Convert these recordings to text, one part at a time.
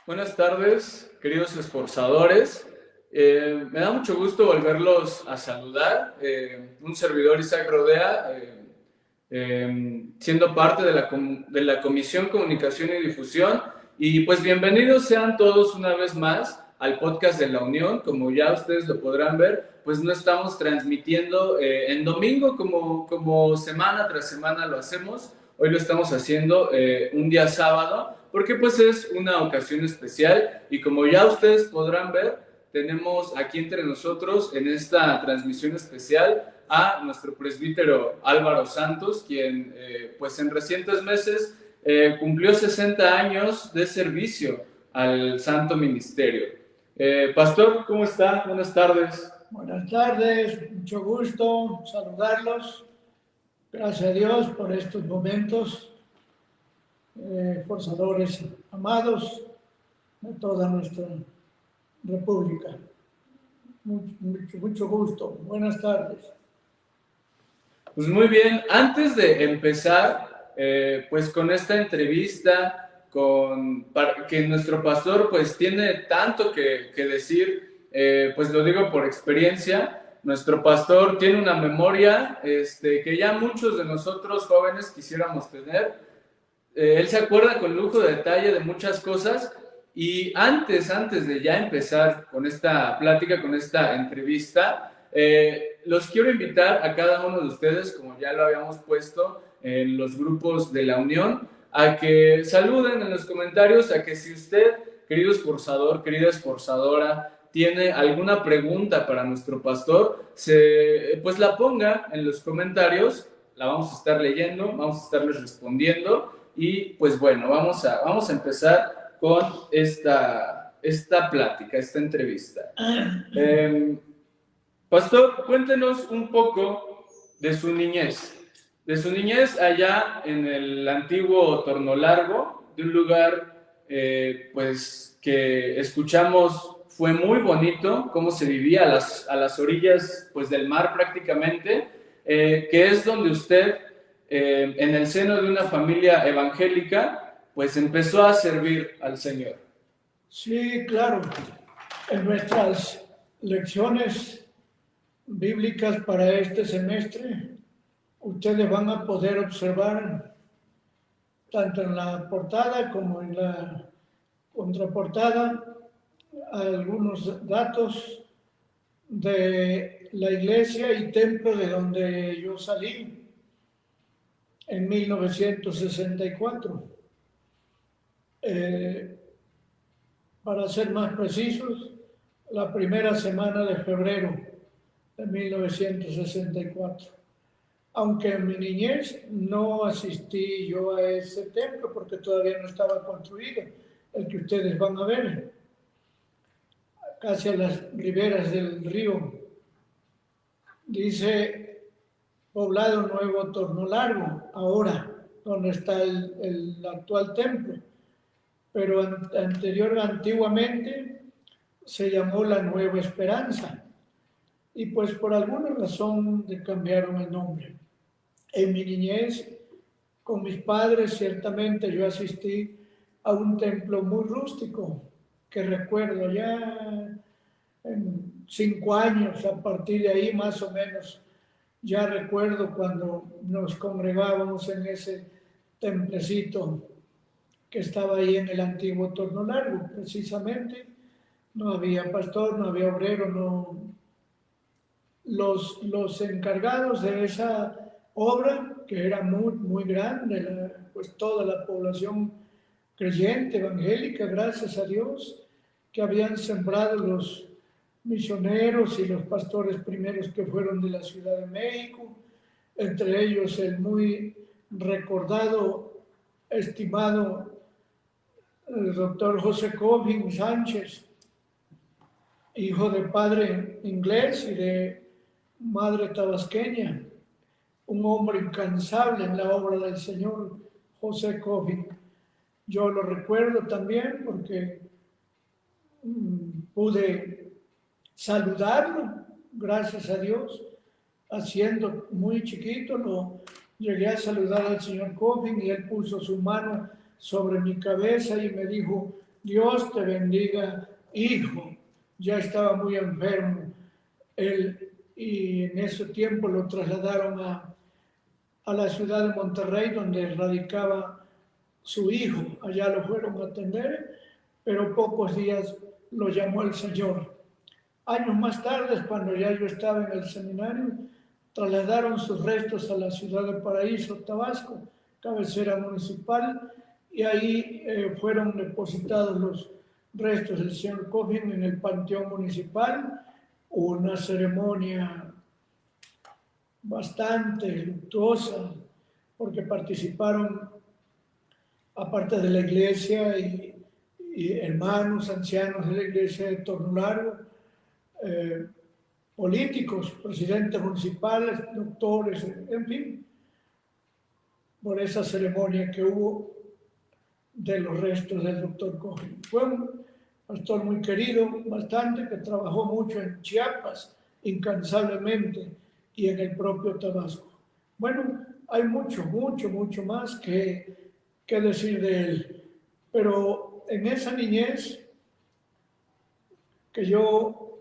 Buenas tardes, queridos esforzadores. Me da mucho gusto volverlos a saludar. Un servidor, Isaac Rodea, siendo parte de la Comisión Comunicación y Difusión. Y pues bienvenidos sean todos una vez más al podcast de la Unión. Como ya ustedes lo podrán ver, pues no estamos transmitiendo en domingo como semana tras semana lo hacemos. Hoy lo estamos haciendo un día sábado porque pues es una ocasión especial y como ya ustedes podrán ver, tenemos aquí entre nosotros en esta transmisión especial a nuestro presbítero Álvaro Santos, quien pues en recientes meses cumplió 60 años de servicio al Santo Ministerio. Pastor, ¿cómo está? Buenas tardes. Buenas tardes, mucho gusto saludarlos. Gracias a Dios por estos momentos, forzadores amados de toda nuestra república. Mucho gusto. Buenas tardes. Pues muy bien, antes de empezar, pues con esta entrevista, que nuestro pastor pues tiene tanto que decir, pues lo digo por experiencia, nuestro pastor tiene una memoria que ya muchos de nosotros jóvenes quisiéramos tener. Él se acuerda con lujo de detalle de muchas cosas y antes de ya empezar con esta plática, con esta entrevista, los quiero invitar a cada uno de ustedes, como ya lo habíamos puesto en los grupos de la Unión, a que saluden en los comentarios, a que si usted, querido esforzador, querida esforzadora, tiene alguna pregunta para nuestro pastor, pues la ponga en los comentarios, la vamos a estar leyendo, vamos a estarles respondiendo y pues bueno, vamos a empezar con esta plática, esta entrevista. Pastor, cuéntenos un poco de su niñez allá en el antiguo Torno Largo, de un lugar pues que escuchamos fue muy bonito, cómo se vivía a las orillas pues del mar prácticamente, que es donde usted en el seno de una familia evangélica pues empezó a servir al Señor. Sí, claro. En nuestras lecciones bíblicas para este semestre, ustedes van a poder observar, tanto en la portada como en la contraportada, algunos datos de la iglesia y templo de donde yo salí en 1964. Para ser más precisos, la primera semana de febrero de 1964. Aunque en mi niñez no asistí yo a ese templo porque todavía no estaba construido, el que ustedes van a ver, casi a las riberas del río. Dice Poblado Nuevo Torno Largo, ahora, donde está el actual templo. Pero antiguamente se llamó La Nueva Esperanza. Y pues por alguna razón cambiaron el nombre. En mi niñez, con mis padres, ciertamente yo asistí a un templo muy rústico, que recuerdo ya en 5 años, a partir de ahí más o menos, ya recuerdo cuando nos congregábamos en ese templecito que estaba ahí en el antiguo Torno Largo, precisamente. No había pastor, no había obrero, no. Los encargados de esa obra, que era muy grande, pues toda la población creyente, evangélica, gracias a Dios, que habían sembrado los misioneros y los pastores primeros que fueron de la Ciudad de México, entre ellos el muy recordado, estimado el doctor José Coffin Sánchez, hijo de padre inglés y de madre tabasqueña, un hombre incansable en la obra del Señor, José Coffin. Yo lo recuerdo también porque pude saludarlo, gracias a Dios, haciendo muy chiquito, lo llegué a saludar al señor Coffin y él puso su mano sobre mi cabeza y me dijo, Dios te bendiga, hijo. Ya estaba muy enfermo él, y en ese tiempo lo trasladaron a la ciudad de Monterrey, donde radicaba su hijo. Allá lo fueron a atender, pero pocos días lo llamó el Señor. Años más tarde, cuando ya yo estaba en el seminario, trasladaron sus restos a la ciudad de Paraíso, Tabasco, cabecera municipal, y ahí fueron depositados los restos del señor Coffin en el panteón municipal. Una ceremonia bastante luctuosa, porque participaron, aparte de la iglesia y hermanos, ancianos de la iglesia de Tornolaro, políticos, presidentes municipales, doctores, en fin, por esa ceremonia que hubo de los restos del doctor Cohen. Fue un pastor muy querido, bastante, que trabajó mucho en Chiapas, incansablemente, y en el propio Tabasco. Bueno, hay mucho, mucho, mucho más que decir de él, pero en esa niñez que yo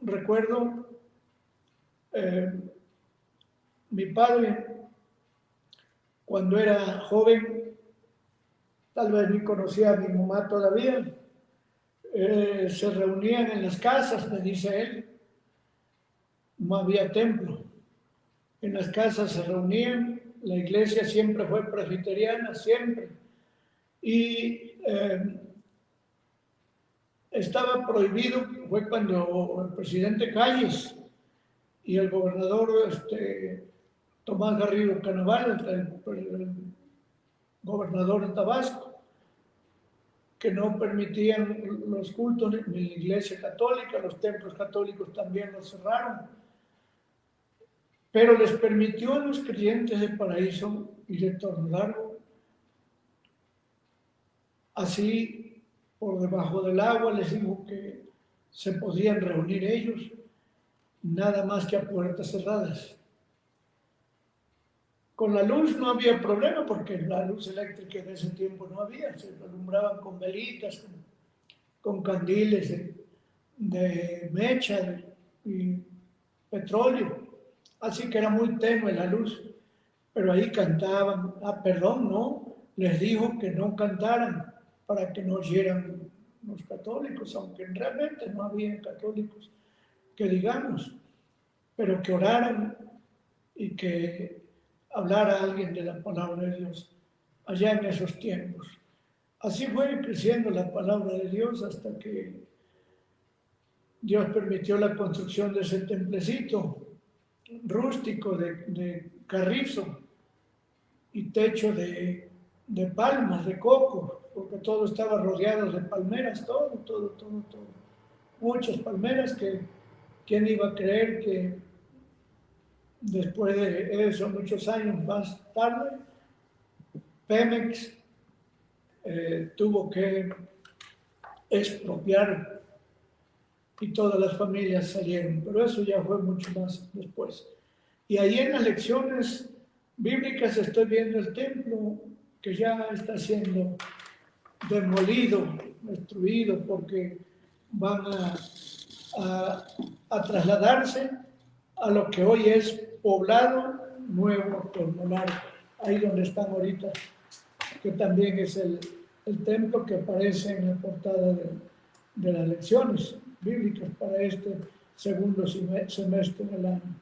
recuerdo, mi padre, cuando era joven, tal vez ni conocía a mi mamá todavía, se reunían en las casas, me dice él, no había templo. En las casas se reunían, la iglesia siempre fue presbiteriana, siempre. Y estaba prohibido, fue cuando el presidente Calles y el gobernador Tomás Garrido Canaval, el gobernador de Tabasco, que no permitían los cultos en la iglesia católica, los templos católicos también los cerraron, pero les permitió a los creyentes de Paraíso y de Tornolaro, así por debajo del agua, les dijo que se podían reunir ellos, nada más que a puertas cerradas. Con la luz no había problema, porque la luz eléctrica en ese tiempo no había, se alumbraban con velitas, con candiles de mecha y petróleo, así que era muy tenue la luz, pero ahí cantaban. Perdón, no, les dijo que no cantaran para que no oyeran los católicos, aunque realmente no había católicos que digamos, pero que oraran y que hablara a alguien de la palabra de Dios allá en esos tiempos. Así fue creciendo la palabra de Dios hasta que Dios permitió la construcción de ese templecito rústico de carrizo y techo de palmas, de coco, porque todo estaba rodeado de palmeras, todo. Muchas palmeras que, ¿quién iba a creer que después de eso, muchos años más tarde, Pemex tuvo que expropiar y todas las familias salieron, pero eso ya fue mucho más después. Y ahí en las lecciones bíblicas estoy viendo el templo que ya está siendo demolido, destruido, porque van a trasladarse a lo que hoy es Poblado Nuevo Tornolaro, ahí donde están ahorita, que también es el templo que aparece en la portada de las lecciones bíblicas para este segundo semestre del año.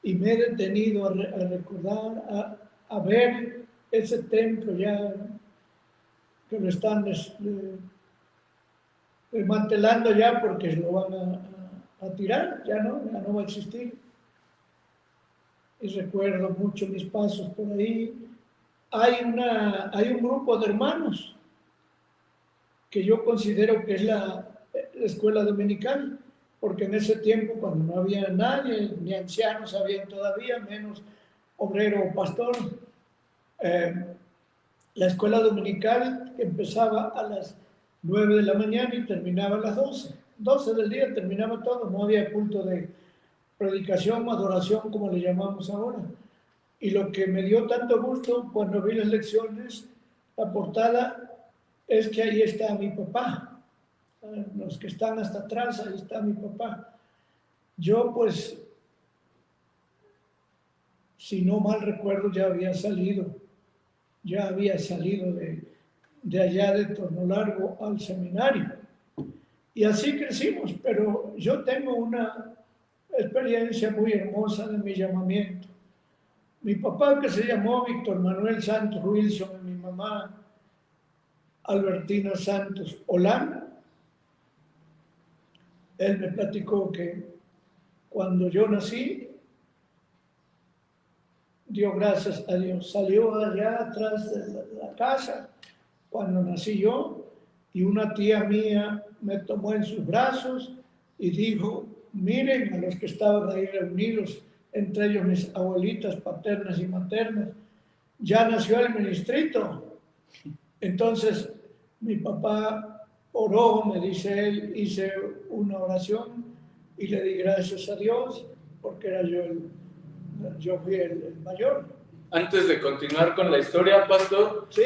Y me he detenido a recordar, a ver ese templo ya que lo están desmantelando ya, porque lo van a tirar, ya no va a existir. Y recuerdo mucho mis pasos por ahí. Hay un grupo de hermanos que yo considero que es la escuela dominical, porque en ese tiempo, cuando no había nadie, ni ancianos habían todavía, menos obrero o pastor, la escuela dominical empezaba a las 9 de la mañana y terminaba a las 12 del día terminaba todo, no había culto de predicación o adoración como le llamamos ahora. Y lo que me dio tanto gusto cuando vi las lecciones, la portada es que ahí está mi papá. Los que están hasta atrás, ahí está mi papá. Yo, pues, si no mal recuerdo, ya había salido de allá de Torno Largo al seminario. Y así crecimos, pero yo tengo una experiencia muy hermosa de mi llamamiento. Mi papá, que se llamó Víctor Manuel Santos Wilson, y mi mamá Albertina Santos Olán, él me platicó que cuando yo nací, dio gracias a Dios. Salió allá atrás de la casa cuando nací yo, y una tía mía me tomó en sus brazos y dijo: miren a los que estaban ahí reunidos, entre ellos mis abuelitas paternas y maternas, ya nació el ministrito. Entonces mi papá oró, me dice él, hice una oración y le di gracias a Dios porque era yo fui el mayor. Antes de continuar con la historia, Pastor, ¿Sí?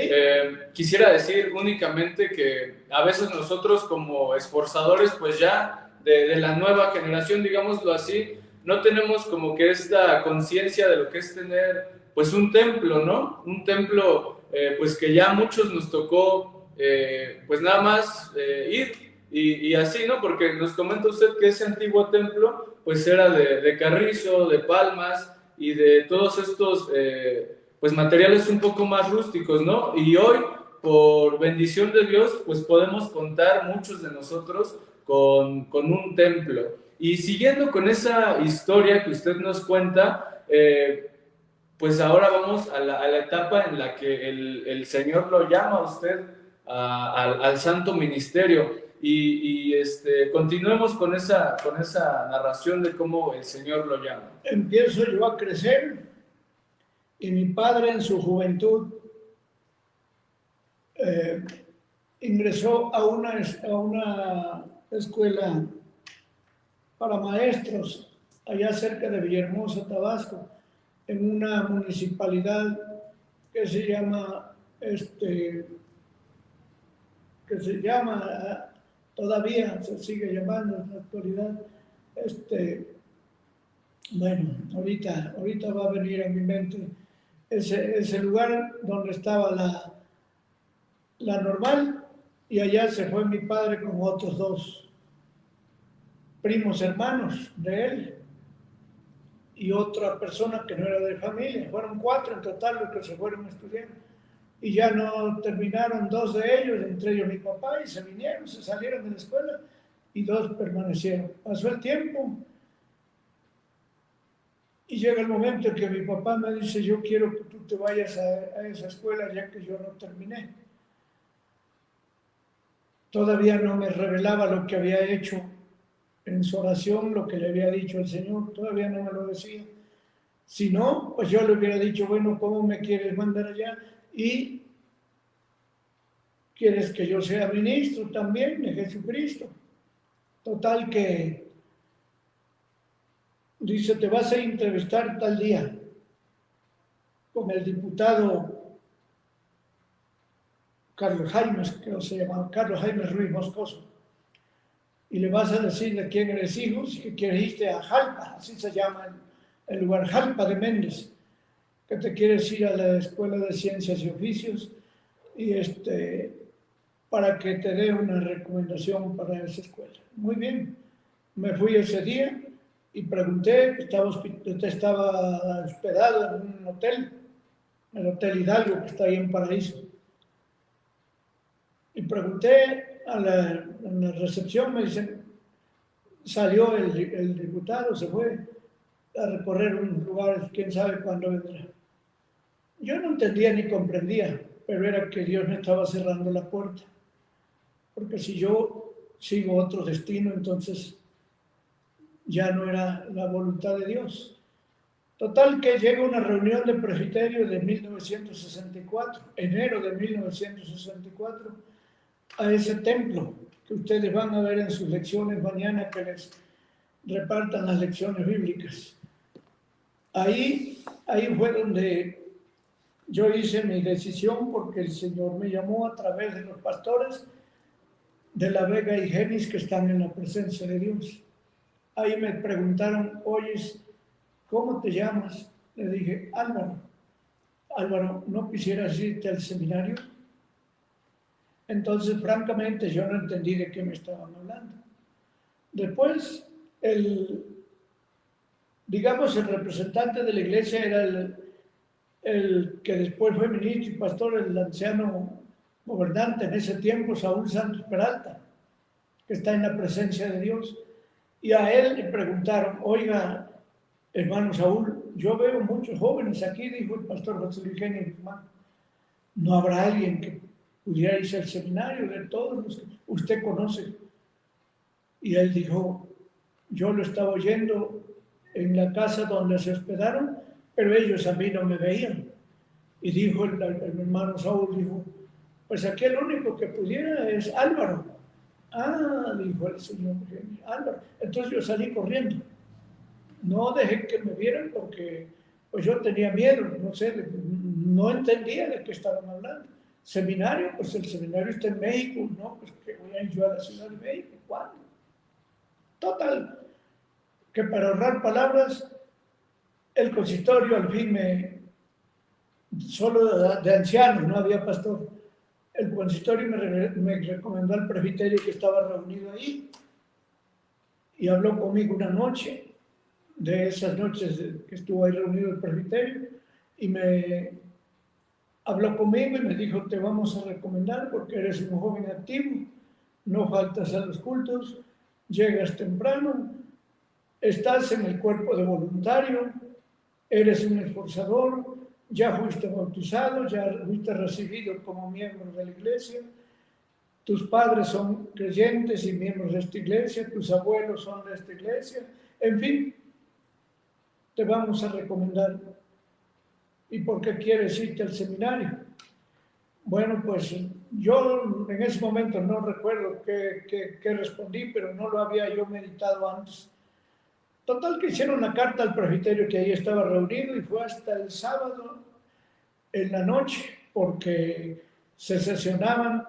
Quisiera decir únicamente que a veces nosotros como esforzadores, pues ya de la nueva generación, digámoslo así, no tenemos como que esta conciencia de lo que es tener pues un templo, ¿no? Un templo pues que ya a muchos nos tocó pues nada más ir y así, ¿no? Porque nos comenta usted que ese antiguo templo pues era de carrizo, de palmas y de todos estos pues materiales un poco más rústicos, ¿no? Y hoy, por bendición de Dios, pues podemos contar muchos de nosotros con un templo. Y siguiendo con esa historia que usted nos cuenta, pues ahora vamos a la etapa en la que el Señor lo llama a usted al santo ministerio. Continuemos con esa narración de cómo el Señor lo llama. Empiezo yo a crecer y mi padre en su juventud ingresó a una escuela para maestros allá cerca de Villahermosa, Tabasco, en una municipalidad que se llama todavía se sigue llamando en la actualidad, bueno, ahorita va a venir a mi mente ese lugar donde estaba la normal, y allá se fue mi padre con otros dos primos hermanos de él y otra persona que no era de familia. Fueron 4 en total los que se fueron a estudiar. Y ya no terminaron 2 de ellos, entre ellos mi papá, y se vinieron, se salieron de la escuela y 2 permanecieron. Pasó el tiempo y llega el momento en que mi papá me dice: yo quiero que tú te vayas a esa escuela ya que yo no terminé. Todavía no me revelaba lo que había hecho en su oración, lo que le había dicho el Señor, todavía no me lo decía. Si no, pues yo le hubiera dicho: bueno, ¿cómo me quieres mandar allá? Y quieres que yo sea ministro también de Jesucristo. Total que dice: te vas a entrevistar tal día con el diputado Carlos Jaime, creo se llama, Carlos Jaime Ruiz Moscoso, y le vas a decir de quién eres hijo, y que quieres irte a Jalpa, así se llama el lugar, Jalpa de Méndez, que te quieres ir a la Escuela de Ciencias y Oficios, y para que te dé una recomendación para esa escuela. Muy bien, me fui ese día y pregunté, estaba hospedado en un hotel, el Hotel Hidalgo, que está ahí en Paraíso. Y pregunté en la recepción, me dicen: salió el diputado, se fue a recorrer unos lugares, quién sabe cuándo vendrá. Yo no entendía ni comprendía, pero era que Dios me estaba cerrando la puerta. Porque si yo sigo otro destino, entonces ya no era la voluntad de Dios. Total que llega una reunión de presbiterio de 1964, enero de 1964, a ese templo que ustedes van a ver en sus lecciones mañana, que les repartan las lecciones bíblicas. Ahí fue donde yo hice mi decisión porque el Señor me llamó a través de los pastores de La Vega y Genis que están en la presencia de Dios. Ahí me preguntaron, oye, ¿cómo te llamas? Le dije, Álvaro. Álvaro, ¿no quisieras irte al seminario? Entonces, francamente, yo no entendí de qué me estaban hablando. Después, digamos, el representante de la iglesia era el que después fue ministro y pastor, el anciano gobernante en ese tiempo, Saúl Santos Peralta, que está en la presencia de Dios. Y a él le preguntaron, oiga, hermano Saúl, yo veo muchos jóvenes aquí, dijo el pastor José Luis Genio, ¿no habrá alguien que pudiera irse al seminario de todos los que usted conoce? Y él dijo, yo lo estaba oyendo en la casa donde se hospedaron, pero ellos a mí no me veían. Y dijo el hermano Saúl, dijo, pues aquí el único que pudiera es Álvaro. Ah, dijo el señor Álvaro. Entonces yo salí corriendo. No dejé que me vieran porque pues yo tenía miedo, no sé, no entendía de qué estaban hablando. Seminario, pues el seminario está en México, ¿no? Pues que voy a ir yo a la Ciudad de México, ¿cuándo? Total, que para ahorrar palabras, el consistorio al fin solo de ancianos, no había pastor. El consistorio me recomendó al presbiterio que estaba reunido ahí y habló conmigo una noche, de esas noches que estuvo ahí reunido el presbiterio, y me habló conmigo y me dijo, te vamos a recomendar porque eres un joven activo, no faltas a los cultos, llegas temprano, estás en el cuerpo de voluntario, eres un esforzador, ya fuiste bautizado, ya fuiste recibido como miembro de la iglesia, tus padres son creyentes y miembros de esta iglesia, tus abuelos son de esta iglesia, en fin, te vamos a recomendar. ¿Y por qué quieres irte al seminario? Bueno, pues yo en ese momento no recuerdo qué respondí, pero no lo había yo meditado antes. Total que hicieron una carta al presbiterio que ahí estaba reunido y fue hasta el sábado en la noche, porque se sesionaban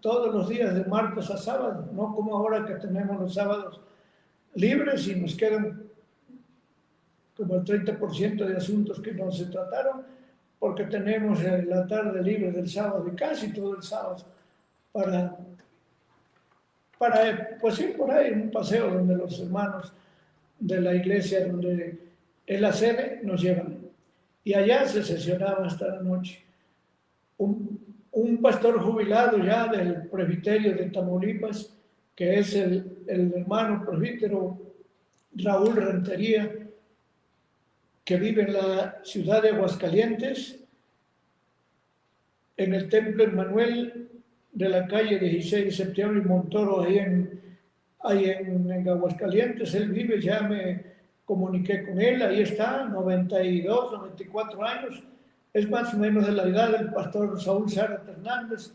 todos los días de martes a sábado, no como ahora que tenemos los sábados libres y nos quedan como el 30% de asuntos que no se trataron, porque tenemos la tarde libre del sábado y casi todo el sábado para, pues ir por ahí en un paseo donde los hermanos de la iglesia donde es la sede nos llevan. Y allá se sesionaba hasta la noche. Un pastor jubilado ya del presbiterio de Tamaulipas, que es el hermano presbítero Raúl Rentería, que vive en la ciudad de Aguascalientes, en el templo Emmanuel de la calle 16 de septiembre y Montoro, ahí en Aguascalientes. Él vive, ya me comuniqué con él, ahí está, 92, 94 años, es más o menos de la edad del pastor Saúl Zárate Hernández,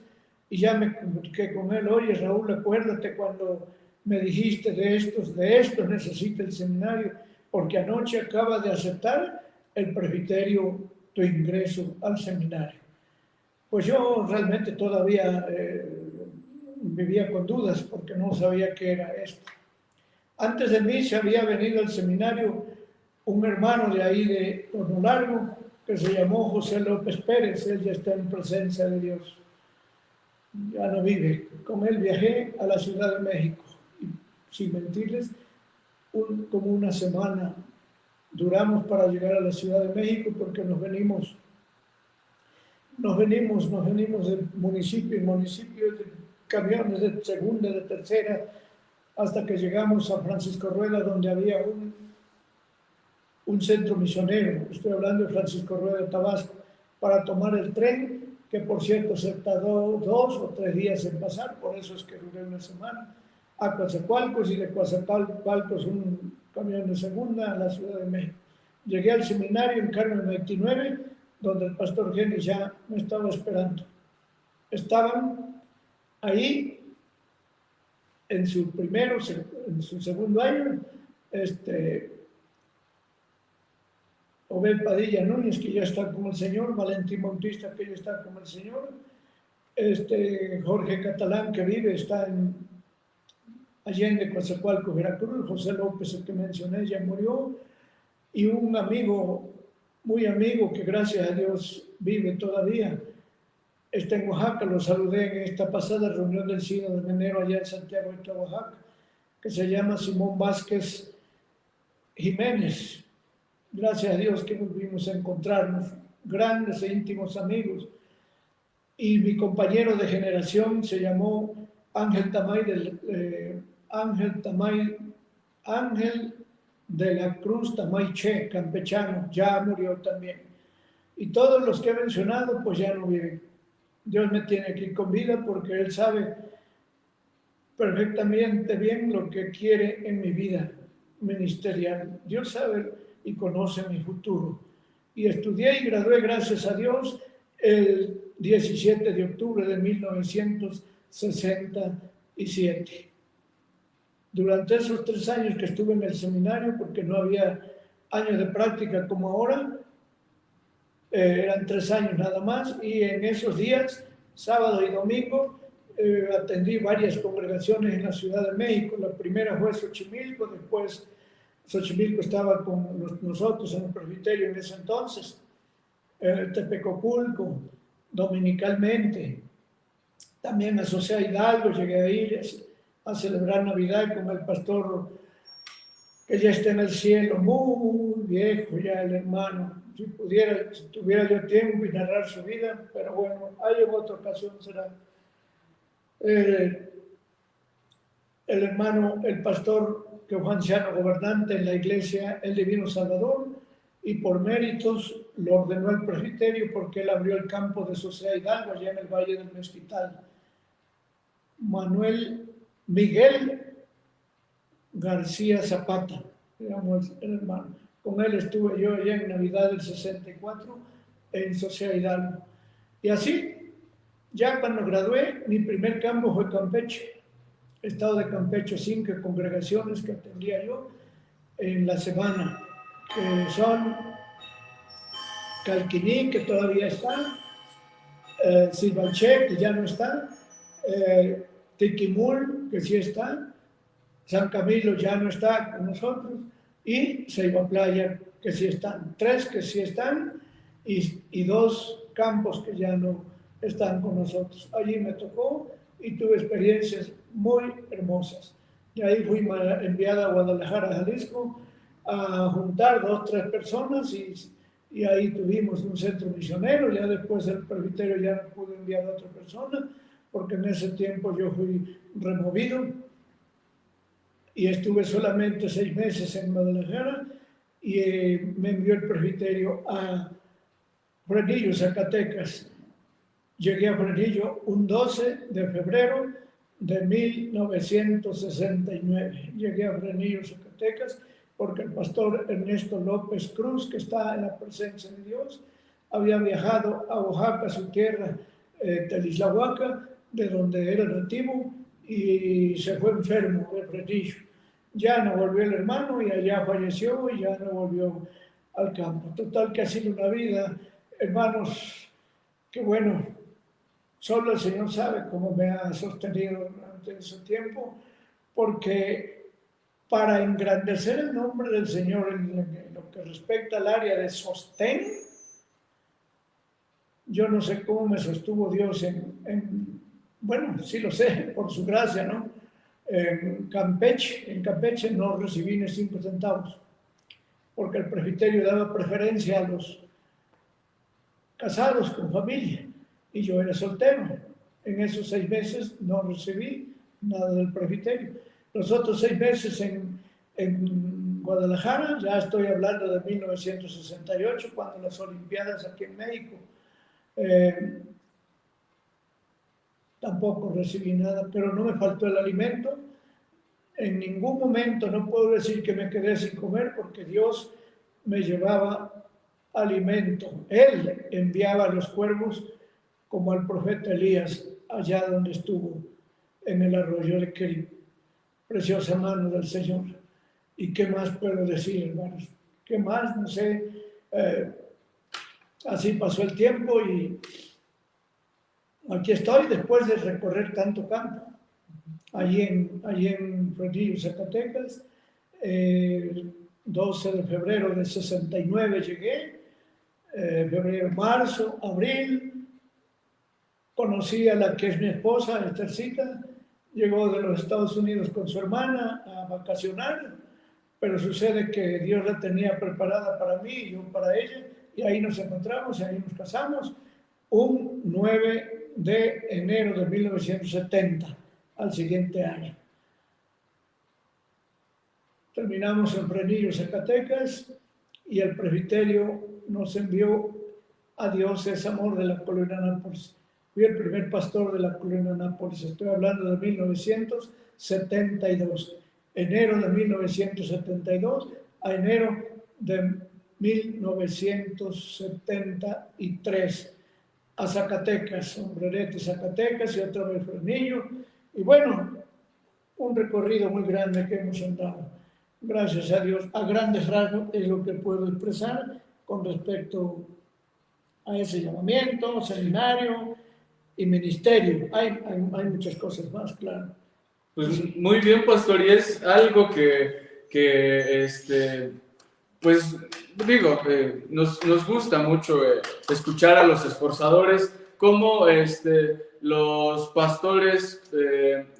y ya me comuniqué con él, oye Raúl, acuérdate cuando me dijiste de esto necesita el seminario, porque anoche acaba de aceptar el presbiterio tu ingreso al seminario. Pues yo realmente todavía vivía con dudas porque no sabía qué era esto. Antes de mí se había venido al seminario un hermano de ahí de Torno Largo que se llamó José López Pérez, él ya está en presencia de Dios, ya no vive. Con él viajé a la Ciudad de México y, sin mentirles, como una semana duramos para llegar a la Ciudad de México porque nos venimos de municipio en municipio, de camiones de segunda, de tercera, hasta que llegamos a Francisco Rueda, donde había un centro misionero. Estoy hablando de Francisco Rueda de Tabasco, para tomar el tren, que por cierto se tardó 2 o 3 días en pasar, por eso es que duré una semana, a Coatzacoalcos, y de Coatzacoalcos un camión de segunda a la Ciudad de México. Llegué al seminario en Carmen 29, donde el pastor Genis ya me estaba esperando. Estaban ahí en su segundo año, Obed Padilla Núñez, que ya está con el Señor, Valentín Bautista, que ya está con el Señor, Jorge Catalán, que vive, está en Allende, Coatzacoalcos, Veracruz, José López, el que mencioné, ya murió, y un amigo, muy amigo, que gracias a Dios vive todavía, está en Oaxaca, lo saludé en esta pasada reunión del Sínodo de enero allá en Santiago de Oaxaca, que se llama Simón Vázquez Jiménez. Gracias a Dios que volvimos a encontrarnos, grandes e íntimos amigos. Y mi compañero de generación se llamó Ángel de la Cruz Tamay Che, campechano, ya murió también. Y todos los que he mencionado, pues ya no viven. Dios me tiene aquí con vida porque Él sabe perfectamente bien lo que quiere en mi vida ministerial. Dios sabe y conoce mi futuro. Y estudié y gradué, gracias a Dios, el 17 de octubre de 1967. Durante esos 3 años que estuve en el seminario, porque no había años de práctica como ahora, eran 3 años nada más, y en esos días, sábado y domingo, atendí varias congregaciones en la Ciudad de México. La primera fue Xochimilco, después Xochimilco estaba con nosotros en el presbiterio en ese entonces, Tepecoculco, dominicalmente. También a Sociedad Hidalgo llegué a ir a celebrar Navidad con el pastor que ya está en el cielo, muy viejo ya el hermano. Si tuviera yo tiempo y narrar su vida, pero bueno, hay en otra ocasión será. El hermano, el pastor que fue anciano gobernante en la iglesia El Divino Salvador, y por méritos lo ordenó el presbiterio porque él abrió el campo de Sociedad Hidalgo allá en el Valle del Mezquital. Miguel García Zapata, digamos, el hermano. Con él estuve yo allá en Navidad del 64 en Sociedad Hidalgo. Y así, ya cuando gradué, mi primer campo fue Campeche. Estado de Campeche, 5 congregaciones que atendía yo en la semana, que son Calquiní, que todavía está, Silvanché, que ya no está, Tiquimul, que sí está, San Camilo ya no está con nosotros, y Ceiba Playa, que sí están. 3 que sí están y 2 campos que ya no están con nosotros. Allí me tocó y tuve experiencias muy hermosas. De ahí fui enviada a Guadalajara, Jalisco, a juntar 2 o 3 personas y ahí tuvimos un centro misionero. Ya después el presbiterio ya no pudo enviar a otra persona porque en ese tiempo yo fui removido y estuve solamente 6 meses en Guadalajara y me envió el presbiterio a Fresnillo, Zacatecas. Llegué a Fresnillo un 12 de febrero de 1969. Llegué a Fresnillo, Zacatecas, porque el pastor Ernesto López Cruz, que está en la presencia de Dios, había viajado a Oaxaca, su tierra, Telislahuaca, de donde era nativo, y se fue enfermo de Fresnillo. Ya no volvió el hermano y allá falleció y ya no volvió al campo. Total que ha sido una vida, hermanos, que bueno, solo el Señor sabe cómo me ha sostenido durante ese tiempo, porque para engrandecer el nombre del Señor en lo que respecta al área de sostén, yo no sé cómo me sostuvo Dios bueno, sí lo sé, por su gracia, ¿no? En Campeche no recibí ni 5 centavos, porque el presbiterio daba preferencia a los casados con familia, y yo era soltero. En esos 6 meses no recibí nada del presbiterio. Los otros 6 meses en Guadalajara, ya estoy hablando de 1968, cuando las Olimpiadas aquí en México, tampoco recibí nada, pero no me faltó el alimento. En ningún momento no puedo decir que me quedé sin comer porque Dios me llevaba alimento. Él enviaba a los cuervos como al profeta Elías allá donde estuvo en el arroyo de Kerit. Preciosa mano del Señor. ¿Y qué más puedo decir, hermanos? ¿Qué más? No sé. Eh, Así pasó el tiempo y aquí estoy después de recorrer tanto campo. Allí en Fresnillo, Zacatecas, 12 de febrero de 69 llegué, febrero, marzo, abril, conocí a la que es mi esposa, Esthercita, llegó de los Estados Unidos con su hermana a vacacionar, pero sucede que Dios la tenía preparada para mí y yo para ella, y ahí nos encontramos, y ahí nos casamos, un 9 de enero de 1970, al siguiente año. Terminamos en Fresnillo, Zacatecas, y el presbiterio nos envió a Dios es amor de la colonia Nápoles. Fui el primer pastor de la colonia Nápoles, estoy hablando de 1972, enero de 1972 a enero de 1973, a Zacatecas, Sombrerete, Zacatecas y otra vez Fresnillo, y bueno, un recorrido muy grande que hemos andado. Gracias a Dios, a grandes rasgos es lo que puedo expresar con respecto a ese llamamiento, seminario y ministerio. Hay muchas cosas más, claro. Pues muy bien, pastor, y es algo pues digo, nos gusta mucho escuchar a los esforzadores, cómo los pastores,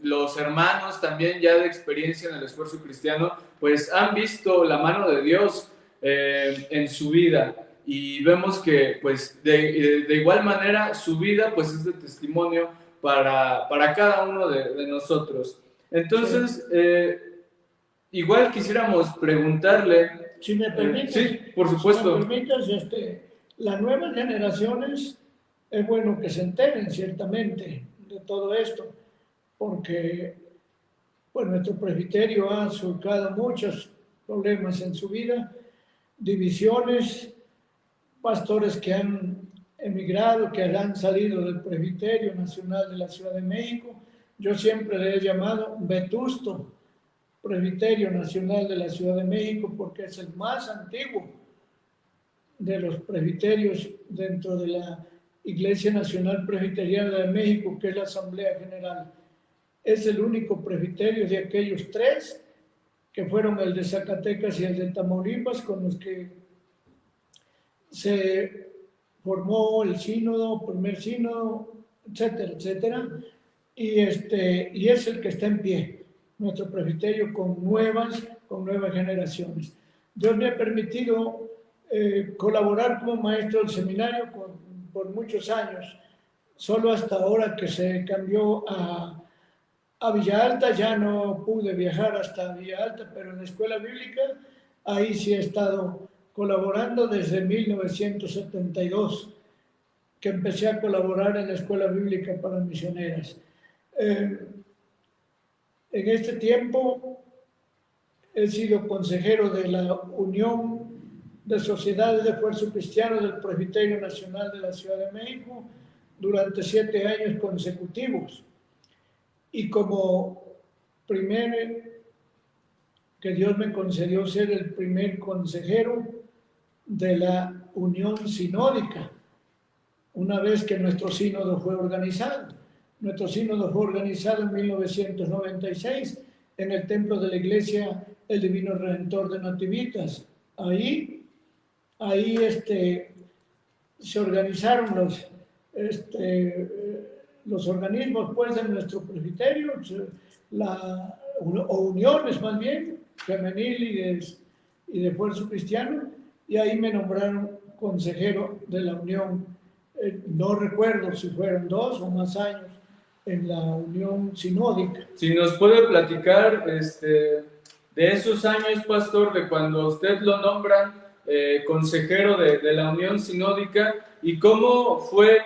los hermanos también ya de experiencia en el esfuerzo cristiano, pues han visto la mano de Dios en su vida. Y vemos que pues de igual manera su vida pues es de testimonio para cada uno de nosotros. Entonces, igual quisiéramos preguntarle... Si me permites, sí, por supuesto. Si me permites, las nuevas generaciones es bueno que se enteren ciertamente de todo esto, porque pues, nuestro presbiterio ha surcado muchos problemas en su vida, divisiones, pastores que han emigrado, que han salido del Presbiterio Nacional de la Ciudad de México. Yo siempre le he llamado Vetusto, Presbiterio Nacional de la Ciudad de México, porque es el más antiguo de los presbiterios dentro de la Iglesia Nacional Presbiteriana de México, que es la Asamblea General. Es el único presbiterio de aquellos tres, que fueron el de Zacatecas y el de Tamaulipas, con los que se formó el sínodo, primer sínodo, etcétera, etcétera, y es el que está en pie, nuestro presbiterio con nuevas generaciones. Dios me ha permitido colaborar como maestro del seminario por muchos años, solo hasta ahora que se cambió a Villa Alta, ya no pude viajar hasta Villa Alta, pero en la escuela bíblica, ahí sí he estado colaborando desde 1972, que empecé a colaborar en la Escuela Bíblica para Misioneras. En este tiempo he sido consejero de la Unión de Sociedades de Esfuerzo Cristiano del Presbiterio Nacional de la Ciudad de México durante 7 años consecutivos. Y como que Dios me concedió ser el primer consejero de la Unión Sinódica, una vez que nuestro sínodo fue organizado. Nuestro sínodo fue organizado en 1996 en el templo de la iglesia El Divino Redentor de Nativitas. Ahí se organizaron los organismos pues, de nuestro presbiterio, o uniones más bien, femenil y de esfuerzo cristiano, y ahí me nombraron consejero de la unión. No recuerdo si fueron 2 o más años en la unión sinódica. Si nos puede platicar de esos años, pastor, de cuando usted lo nombran consejero de la unión sinódica y cómo fue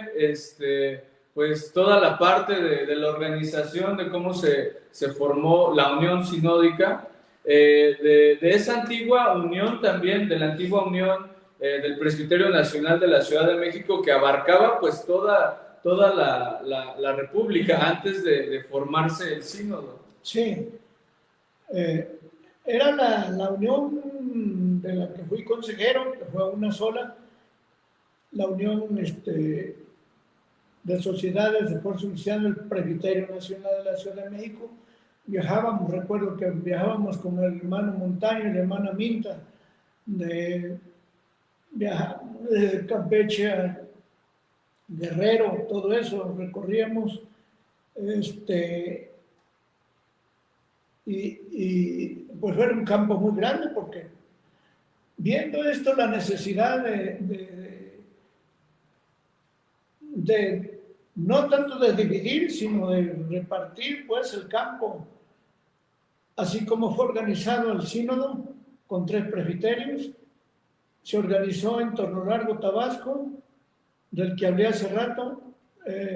pues toda la parte de la organización, de cómo se formó la unión sinódica, de esa antigua unión también, de la antigua unión del Presbiterio Nacional de la Ciudad de México, que abarcaba pues toda la República antes de formarse el sínodo. Sí, era la unión de la que fui consejero, que fue una sola, la Unión de Sociedades de Esfuerzo Cristiano, el Presbiterio Nacional de la Ciudad de México. Viajábamos, recuerdo que viajábamos con el hermano Montaño y la hermana Minta de Campeche a Guerrero, todo eso, recorríamos, y pues era un campo muy grande, porque viendo esto, la necesidad de no tanto de dividir, sino de repartir pues el campo, así como fue organizado el sínodo con 3 presbiterios, se organizó en Torno Largo, Tabasco, del que hablé hace rato,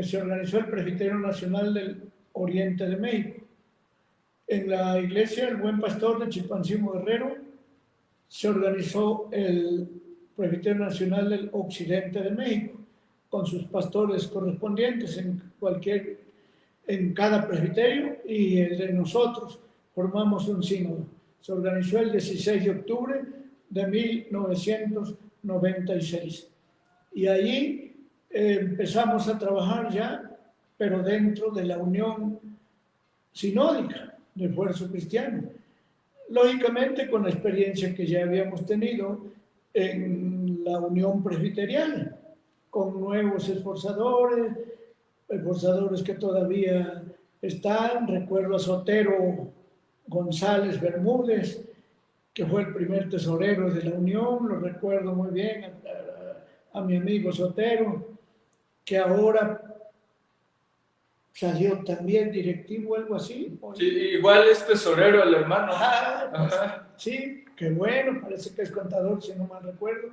se organizó el Presbiterio Nacional del Oriente de México. En la iglesia El Buen Pastor de Chilpancingo Guerrero se organizó el Presbiterio Nacional del Occidente de México, con sus pastores correspondientes en cada presbiterio, y el de nosotros formamos un sínodo. Se organizó el 16 de octubre de 1996. Y allí empezamos a trabajar ya, pero dentro de la Unión Sinódica de Esfuerzo Cristiano. Lógicamente, con la experiencia que ya habíamos tenido en la Unión Presbiteriana, con nuevos esforzadores que todavía están. Recuerdo a Sotero González Bermúdez, que fue el primer tesorero de la Unión, lo recuerdo muy bien, a mi amigo Sotero, que ahora salió también directivo, algo así. Sí, igual es tesorero el hermano. Pues, sí, qué bueno, parece que es contador, si no mal recuerdo.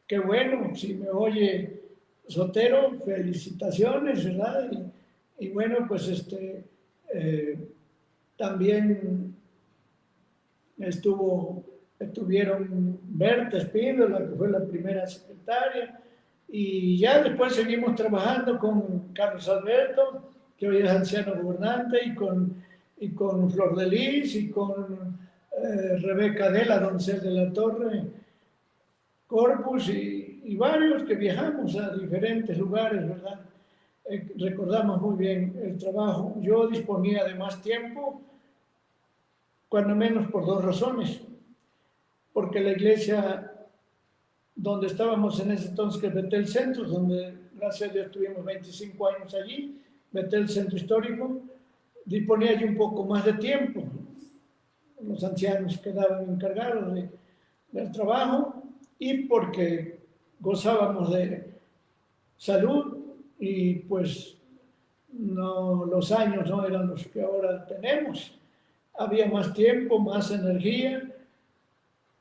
Qué bueno, si me oye Sotero, felicitaciones, ¿verdad? Y bueno, pues también estuvieron Berta Espíndola, que fue la primera secretaria, y ya después seguimos trabajando con Carlos Alberto, que hoy es anciano gobernante, y con Flor de Lis, y con Rebeca Adela, doncel de la Torre, Corpus, y varios que viajamos a diferentes lugares, ¿verdad? Recordamos muy bien el trabajo. Yo disponía de más tiempo, cuando menos por 2 razones. Porque la iglesia donde estábamos en ese entonces, que es Betel Centro, donde gracias a Dios tuvimos 25 años allí, Betel Centro Histórico, disponía yo un poco más de tiempo. Los ancianos quedaban encargados del trabajo, y porque gozábamos de salud, y pues no, los años no eran los que ahora tenemos. Había más tiempo, más energía.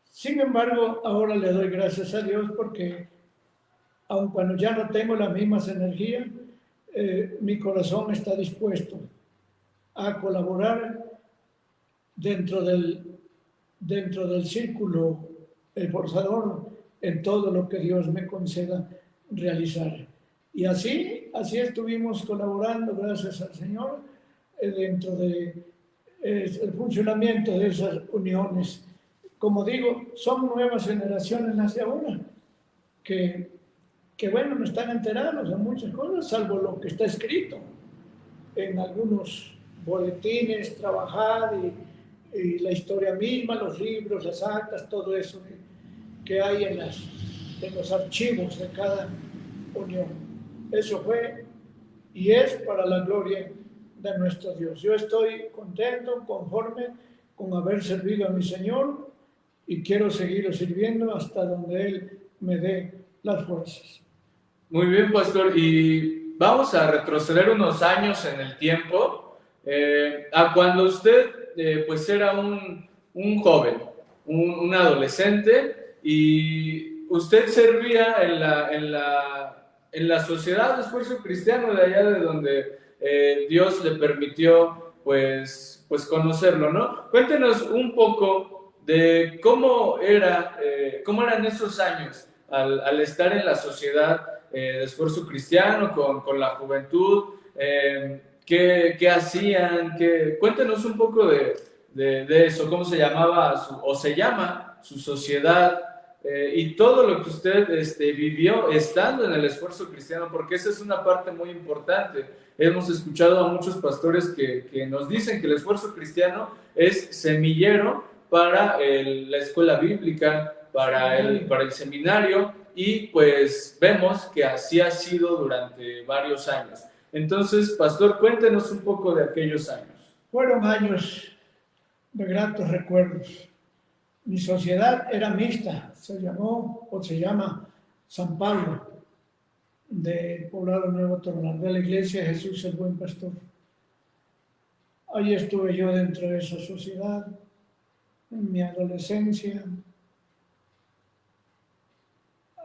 Sin embargo, ahora le doy gracias a Dios, porque aun cuando ya no tengo las mismas energías, mi corazón está dispuesto a colaborar dentro del círculo esforzador en todo lo que Dios me conceda realizar. Y así estuvimos colaborando, gracias al Señor, dentro del funcionamiento de esas uniones. Como digo, son nuevas generaciones las de ahora, que bueno, no están enterados de muchas cosas, salvo lo que está escrito en algunos boletines, trabajar, y la historia misma, los libros, las actas, todo eso que hay en los archivos de cada unión. Eso fue y es para la gloria de nuestro Dios. Yo estoy contento, conforme con haber servido a mi Señor, y quiero seguirlo sirviendo hasta donde Él me dé las fuerzas. Muy bien, pastor. Y vamos a retroceder unos años en el tiempo, a cuando usted pues era un joven, un adolescente, y usted servía en la Sociedad de Esfuerzo Cristiano de allá de donde Dios le permitió pues conocerlo, ¿no? Cuéntenos un poco de cómo eran esos años al estar en la Sociedad de Esfuerzo Cristiano con la juventud. ¿Qué hacían? Cuéntenos un poco de eso. ¿Cómo se llamaba o se llama su sociedad, y todo lo que usted vivió estando en el esfuerzo cristiano, porque esa es una parte muy importante. Hemos escuchado a muchos pastores que nos dicen que el esfuerzo cristiano es semillero para la escuela bíblica, para el seminario, y pues vemos que así ha sido durante varios años. Entonces, pastor, cuéntenos un poco de aquellos años. Fueron años de gratos recuerdos. Mi sociedad era mixta, se llamó o se llama San Pablo, del poblado Nuevo Torreón, de la iglesia Jesús el Buen Pastor. Ahí estuve yo dentro de esa sociedad, en mi adolescencia.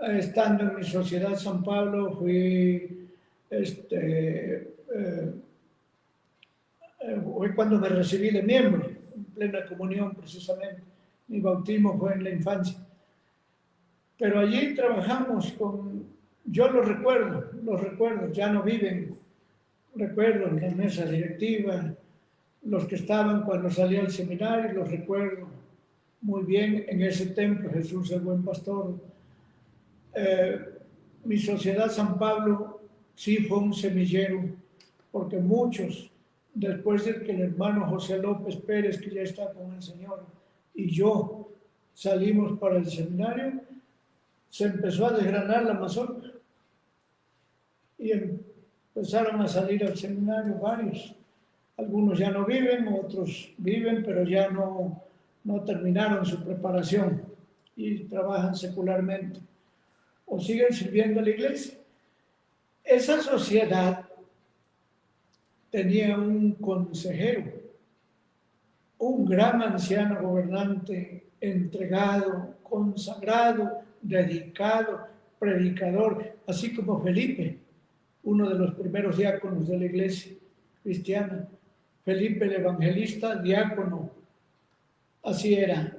Estando en mi sociedad San Pablo, fui, fue cuando me recibí de miembro, en plena comunión precisamente. Mi bautismo fue en la infancia. Pero allí trabajamos yo los recuerdo, ya no viven. Recuerdo la mesa directiva, los que estaban cuando salí al seminario, los recuerdo muy bien en ese templo, Jesús el Buen Pastor. Mi sociedad San Pablo sí fue un semillero, porque muchos, después de que el hermano José López Pérez, que ya está con el Señor, y yo salimos para el seminario, se empezó a desgranar la mazorca y empezaron a salir al seminario varios. Algunos ya no viven, otros viven, pero ya no terminaron su preparación y trabajan secularmente o siguen sirviendo a la iglesia. Esa sociedad tenía un consejero, un gran anciano gobernante, entregado, consagrado, dedicado, predicador, así como Felipe, uno de los primeros diáconos de la iglesia cristiana. Felipe el evangelista, diácono. Así era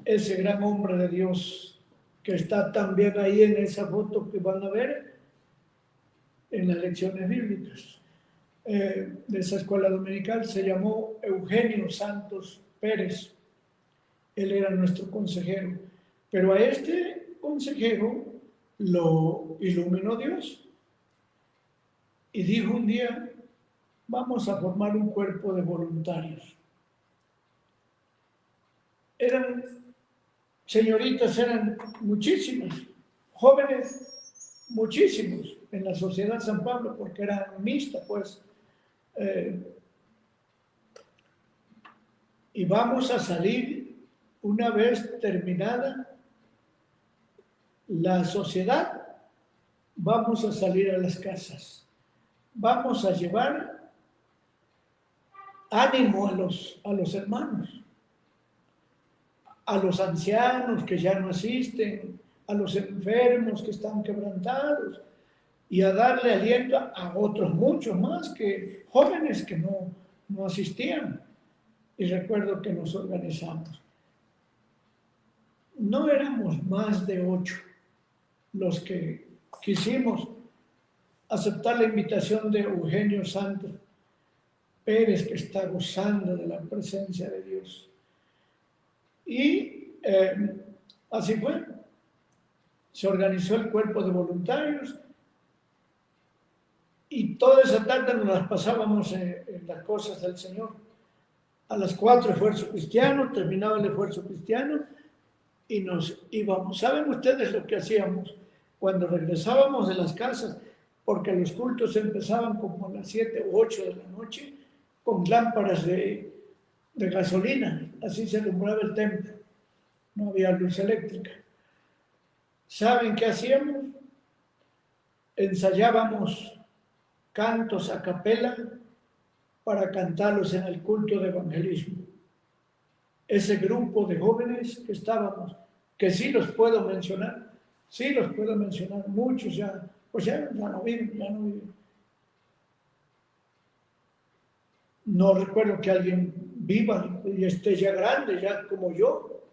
ese gran hombre de Dios que está también ahí en esa foto que van a ver en las lecciones bíblicas de esa escuela dominical. Se llamó Eugenio Santos Pérez. Él era nuestro consejero. Pero a este consejero lo iluminó Dios y dijo un día: vamos a formar un cuerpo de voluntarios. Señoritas eran muchísimas, jóvenes muchísimos en la sociedad San Pablo, porque era mixta, pues. Y vamos a salir, una vez terminada la sociedad, vamos a salir a las casas, vamos a llevar ánimo a los hermanos, a los ancianos que ya no asisten, a los enfermos que están quebrantados, y a darle aliento a otros muchos más, que jóvenes que no asistían. Y recuerdo que nos organizamos. No éramos más de 8 los que quisimos aceptar la invitación de Eugenio Santos Pérez, que está gozando de la presencia de Dios. Y así fue. Se organizó el cuerpo de voluntarios y toda esa tarde nos las pasábamos en las cosas del Señor. A las 4 esfuerzo cristiano, terminaba el esfuerzo cristiano y nos íbamos. ¿Saben ustedes lo que hacíamos? Cuando regresábamos de las casas, porque los cultos empezaban como a las 7 u 8 de la noche, con lámparas de gasolina, así se alumbraba el templo, no había luz eléctrica. ¿Saben qué hacíamos? Ensayábamos cantos a capela para cantarlos en el culto de evangelismo. Ese grupo de jóvenes que estábamos, que sí los puedo mencionar, muchos ya, pues ya no viven. No recuerdo que alguien viva y esté ya grande, ya como yo.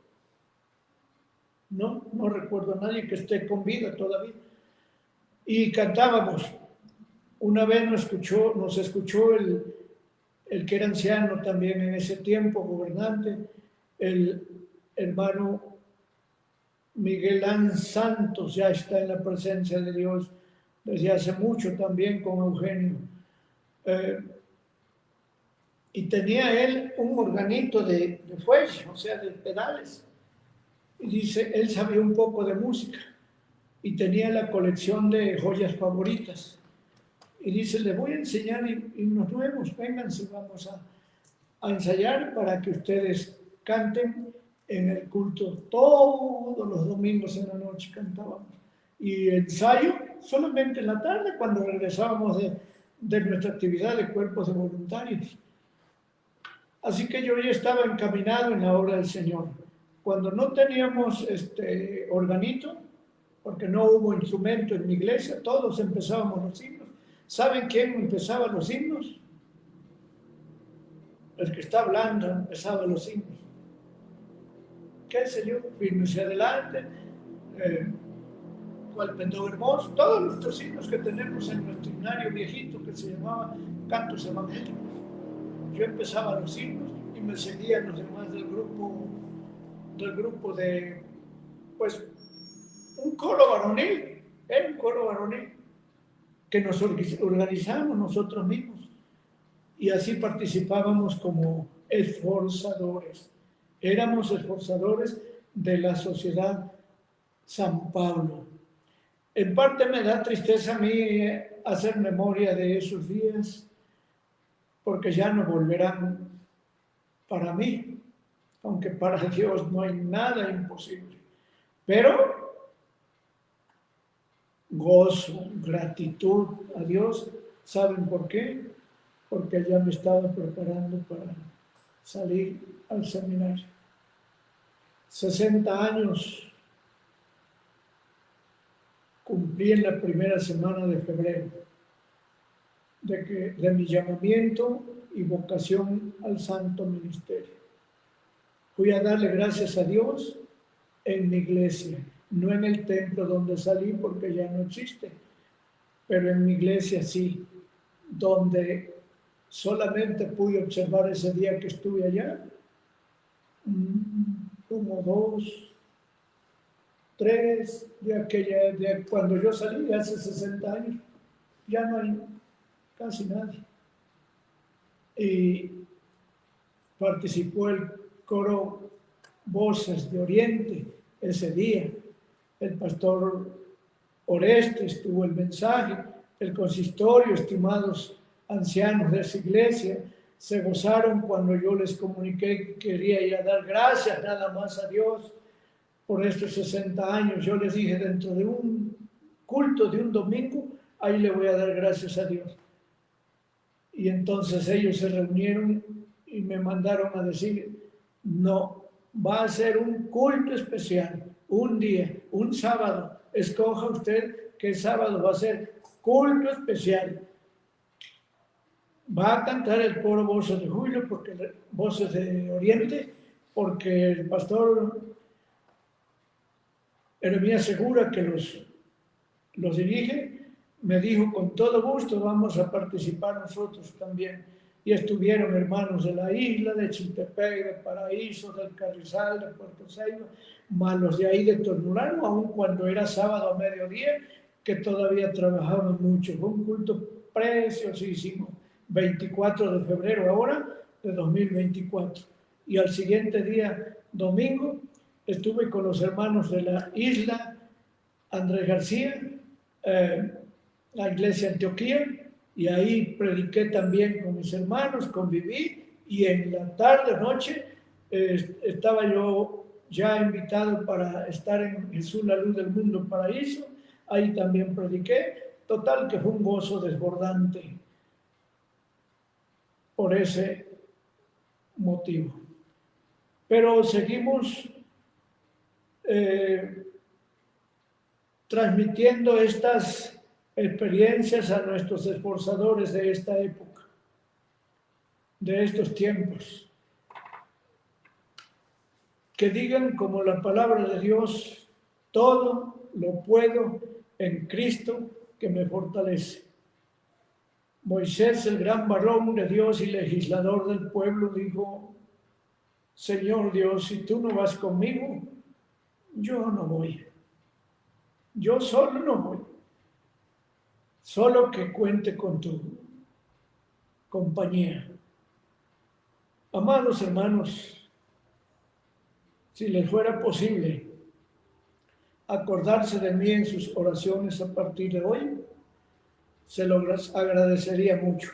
No recuerdo a nadie que esté con vida todavía. Y cantábamos. Una vez nos escuchó el que era anciano también en ese tiempo, gobernante, el hermano Miguel Ángel Santos ya está en la presencia de Dios desde hace mucho también con Eugenio. Y tenía él un organito de fuelle, o sea, de pedales. Y dice, él sabía un poco de música y tenía la colección de joyas favoritas. Y dice, le voy a enseñar himnos nuevos, vénganse, vamos a ensayar para que ustedes canten en el culto. Todos los domingos en la noche cantábamos. Y ensayo solamente en la tarde cuando regresábamos de nuestra actividad de cuerpos de voluntarios. Así que yo ya estaba encaminado en la obra del Señor. Cuando no teníamos organito, porque no hubo instrumento en mi iglesia, todos empezábamos los himnos. ¿Saben quién empezaba los himnos? El que está hablando empezaba los himnos. ¿Qué sé yo? Firme hacia adelante, cual pendón hermoso, todos nuestros himnos que tenemos en nuestro himnario viejito que se llamaba Cantos Evangélicos. Yo empezaba los himnos y me seguían los demás del grupo de, pues, un coro varonil, era un coro varonil, que nos organizamos nosotros mismos. Y así participábamos como esforzadores. Éramos esforzadores de la sociedad San Pablo. En parte me da tristeza a mí hacer memoria de esos días, porque ya no volverán para mí, aunque para Dios no hay nada imposible. Pero gozo, gratitud a Dios, ¿saben por qué? Porque ya me estaba preparando para salir al seminario. 60 años cumplí en la primera semana de febrero de mi llamamiento y vocación al santo ministerio. Fui a darle gracias a Dios en mi iglesia, no en el templo donde salí porque ya no existe, pero en mi iglesia sí, donde solamente pude observar ese día que estuve allá, como 2, 3 de cuando yo salí hace 60 años, ya no hay casi nadie. Y participó el coro Voces de Oriente ese día. El pastor Orestes tuvo el mensaje, el consistorio, estimados ancianos de esa iglesia, se gozaron cuando yo les comuniqué que quería ir a dar gracias nada más a Dios por estos 60 años. Yo les dije, dentro de un culto de un domingo, ahí le voy a dar gracias a Dios. Y entonces ellos se reunieron y me mandaron a decir, no, va a ser un culto especial, un día, un sábado. Escoja usted qué sábado va a ser culto especial. Va a cantar el coro Voces de Julio, Voces de Oriente, porque el pastor Jeremías Segura, que los dirige, me dijo, con todo gusto vamos a participar nosotros también. Y estuvieron hermanos de la isla, de Chiltepec, de Paraíso, del Carrizal, de Puerto Seiba, más los de ahí de Tornulano, aun cuando era sábado a mediodía, que todavía trabajaban mucho. Fue un culto preciosísimo, 24 de febrero ahora de 2024. Y al siguiente día, domingo, estuve con los hermanos de la isla, Andrés García, la iglesia Antioquía, y ahí prediqué también con mis hermanos, conviví, y en la tarde, noche, estaba yo ya invitado para estar en Jesús, la luz del mundo, paraíso, ahí también prediqué, total que fue un gozo desbordante por ese motivo. Pero seguimos transmitiendo estas experiencias a nuestros esforzadores de esta época, de estos tiempos. Que digan como la palabra de Dios, todo lo puedo en Cristo que me fortalece. Moisés, el gran varón de Dios y legislador del pueblo, dijo, Señor Dios, si tú no vas conmigo, yo no voy. Yo solo no voy. Solo que cuente con tu compañía. Amados hermanos, si les fuera posible acordarse de mí en sus oraciones a partir de hoy, se lo agradecería mucho,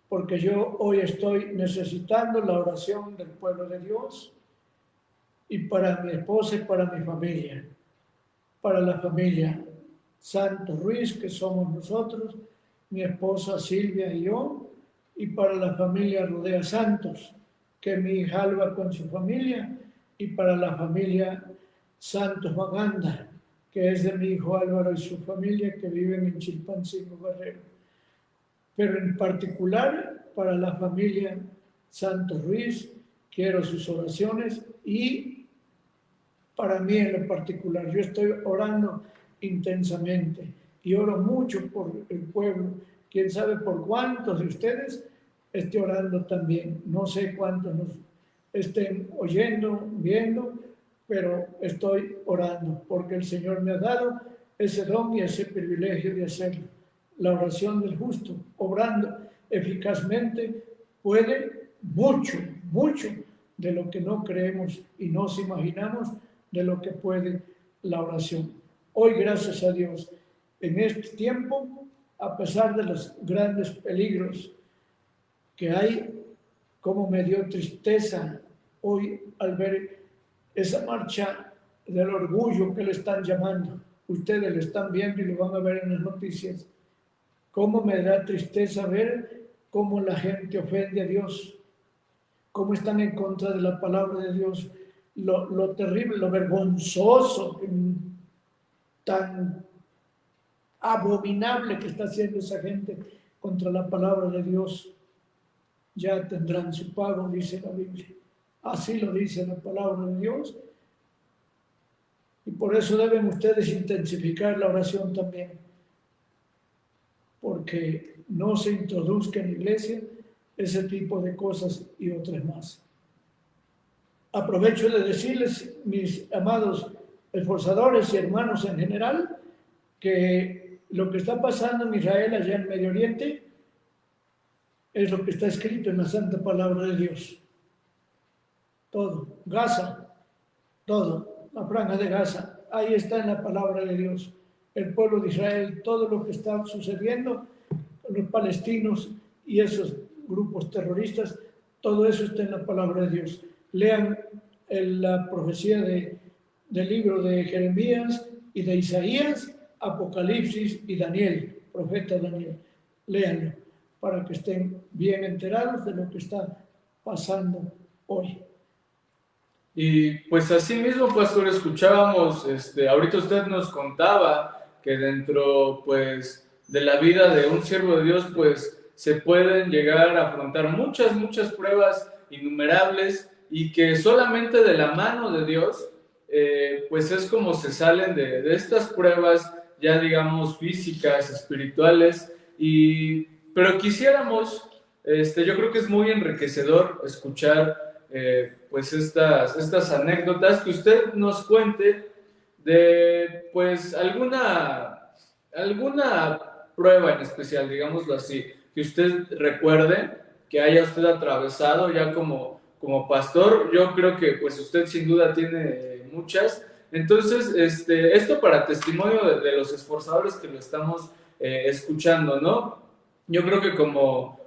porque yo hoy estoy necesitando la oración del pueblo de Dios y para mi esposa y para mi familia, para la familia Santos Ruiz, que somos nosotros, mi esposa Silvia y yo, y para la familia Rodea Santos, que es mi hija Alba con su familia, y para la familia Santos Maganda, que es de mi hijo Álvaro y su familia, que viven en Chilpancingo, Guerrero. Pero en particular para la familia Santos Ruiz, quiero sus oraciones y para mí en lo particular, yo estoy orando intensamente y oro mucho por el pueblo. Quién sabe por cuántos de ustedes esté orando también. No sé cuántos nos estén oyendo, viendo, pero estoy orando porque el Señor me ha dado ese don y ese privilegio de hacerlo. La oración del justo, obrando eficazmente, puede mucho, mucho de lo que no creemos y nos imaginamos de lo que puede la oración. Hoy, gracias a Dios, en este tiempo, a pesar de los grandes peligros que hay, como me dio tristeza hoy al ver esa marcha del orgullo que le están llamando. Ustedes lo están viendo y lo van a ver en las noticias. Cómo me da tristeza ver cómo la gente ofende a Dios, cómo están en contra de la palabra de Dios, lo terrible, lo vergonzoso, tan abominable que está haciendo esa gente contra la palabra de Dios. Ya tendrán su pago, dice la Biblia. Así lo dice la palabra de Dios. Y por eso deben ustedes intensificar la oración también, porque no se introduzca en la iglesia ese tipo de cosas y otras más. Aprovecho de decirles, mis amados esforzadores y hermanos en general, que lo que está pasando en Israel, allá en Medio Oriente, es lo que está escrito en la Santa Palabra de Dios. Todo, Gaza, todo, la franja de Gaza, ahí está en la Palabra de Dios. El pueblo de Israel, todo lo que está sucediendo con los palestinos y esos grupos terroristas, todo eso está en la Palabra de Dios. Lean la profecía del libro de Jeremías y de Isaías, Apocalipsis y Daniel, profeta Daniel. Léanlo para que estén bien enterados de lo que está pasando hoy. Y pues así mismo, pastor, escuchábamos, ahorita usted nos contaba que dentro, pues, de la vida de un siervo de Dios, pues, se pueden llegar a afrontar muchas pruebas innumerables y que solamente de la mano de Dios, pues, es como se salen de estas pruebas, ya digamos, físicas, espirituales, pero quisiéramos, yo creo que es muy enriquecedor escuchar pues estas anécdotas, que usted nos cuente de pues alguna prueba en especial, digámoslo así, que usted recuerde, que haya usted atravesado ya como pastor. Yo creo que pues usted sin duda tiene muchas. Entonces, esto para testimonio de los esforzadores que lo estamos escuchando, ¿no? Yo creo que como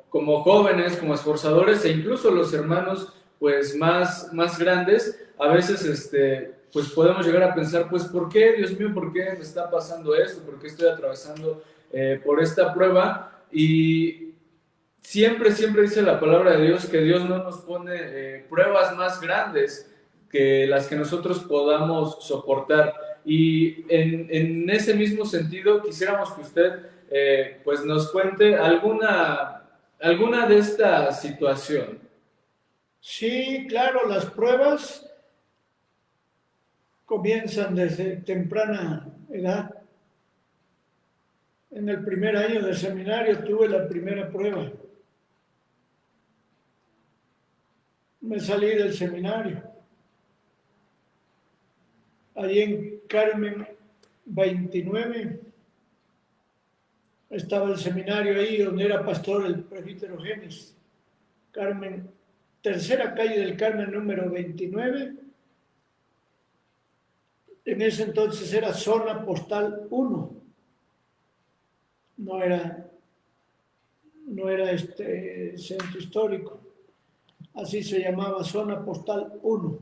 jóvenes, como esforzadores e incluso los hermanos pues más grandes, a veces pues podemos llegar a pensar, pues ¿por qué, Dios mío, por qué me está pasando esto? ¿Por qué estoy atravesando por esta prueba? Y siempre dice la palabra de Dios que Dios no nos pone pruebas más grandes que las que nosotros podamos soportar. Y en ese mismo sentido quisiéramos que usted pues nos cuente alguna de esta situación. Sí, claro, las pruebas comienzan desde temprana edad. En el primer año de seminario tuve la primera prueba. Me salí del seminario. allí en Carmen 29, estaba el seminario ahí donde era pastor el presbítero Genis. Carmen, tercera calle del Carmen número 29. En ese entonces era zona postal 1. No era centro histórico. Así se llamaba, zona postal 1.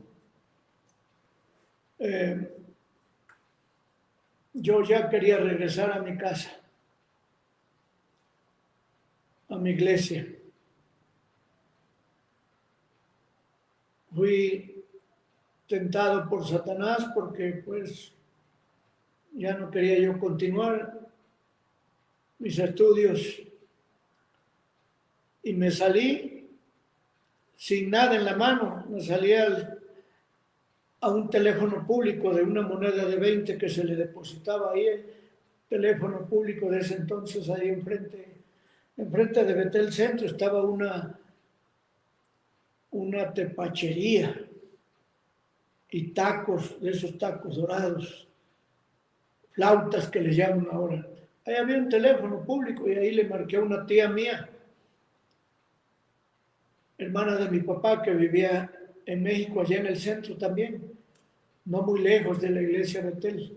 Yo ya quería regresar a mi casa, a mi iglesia. Fui tentado por Satanás porque pues ya no quería yo continuar mis estudios y me salí sin nada en la mano. Me salí a un teléfono público de una moneda de 20 que se le depositaba ahí, el teléfono público de ese entonces, ahí enfrente de Betel Centro estaba una tepachería y tacos, de esos tacos dorados, flautas que les llaman ahora. Ahí había un teléfono público y ahí le marqué a una tía mía, hermana de mi papá, que vivía en México, allá en el centro también, no muy lejos de la iglesia de Betel,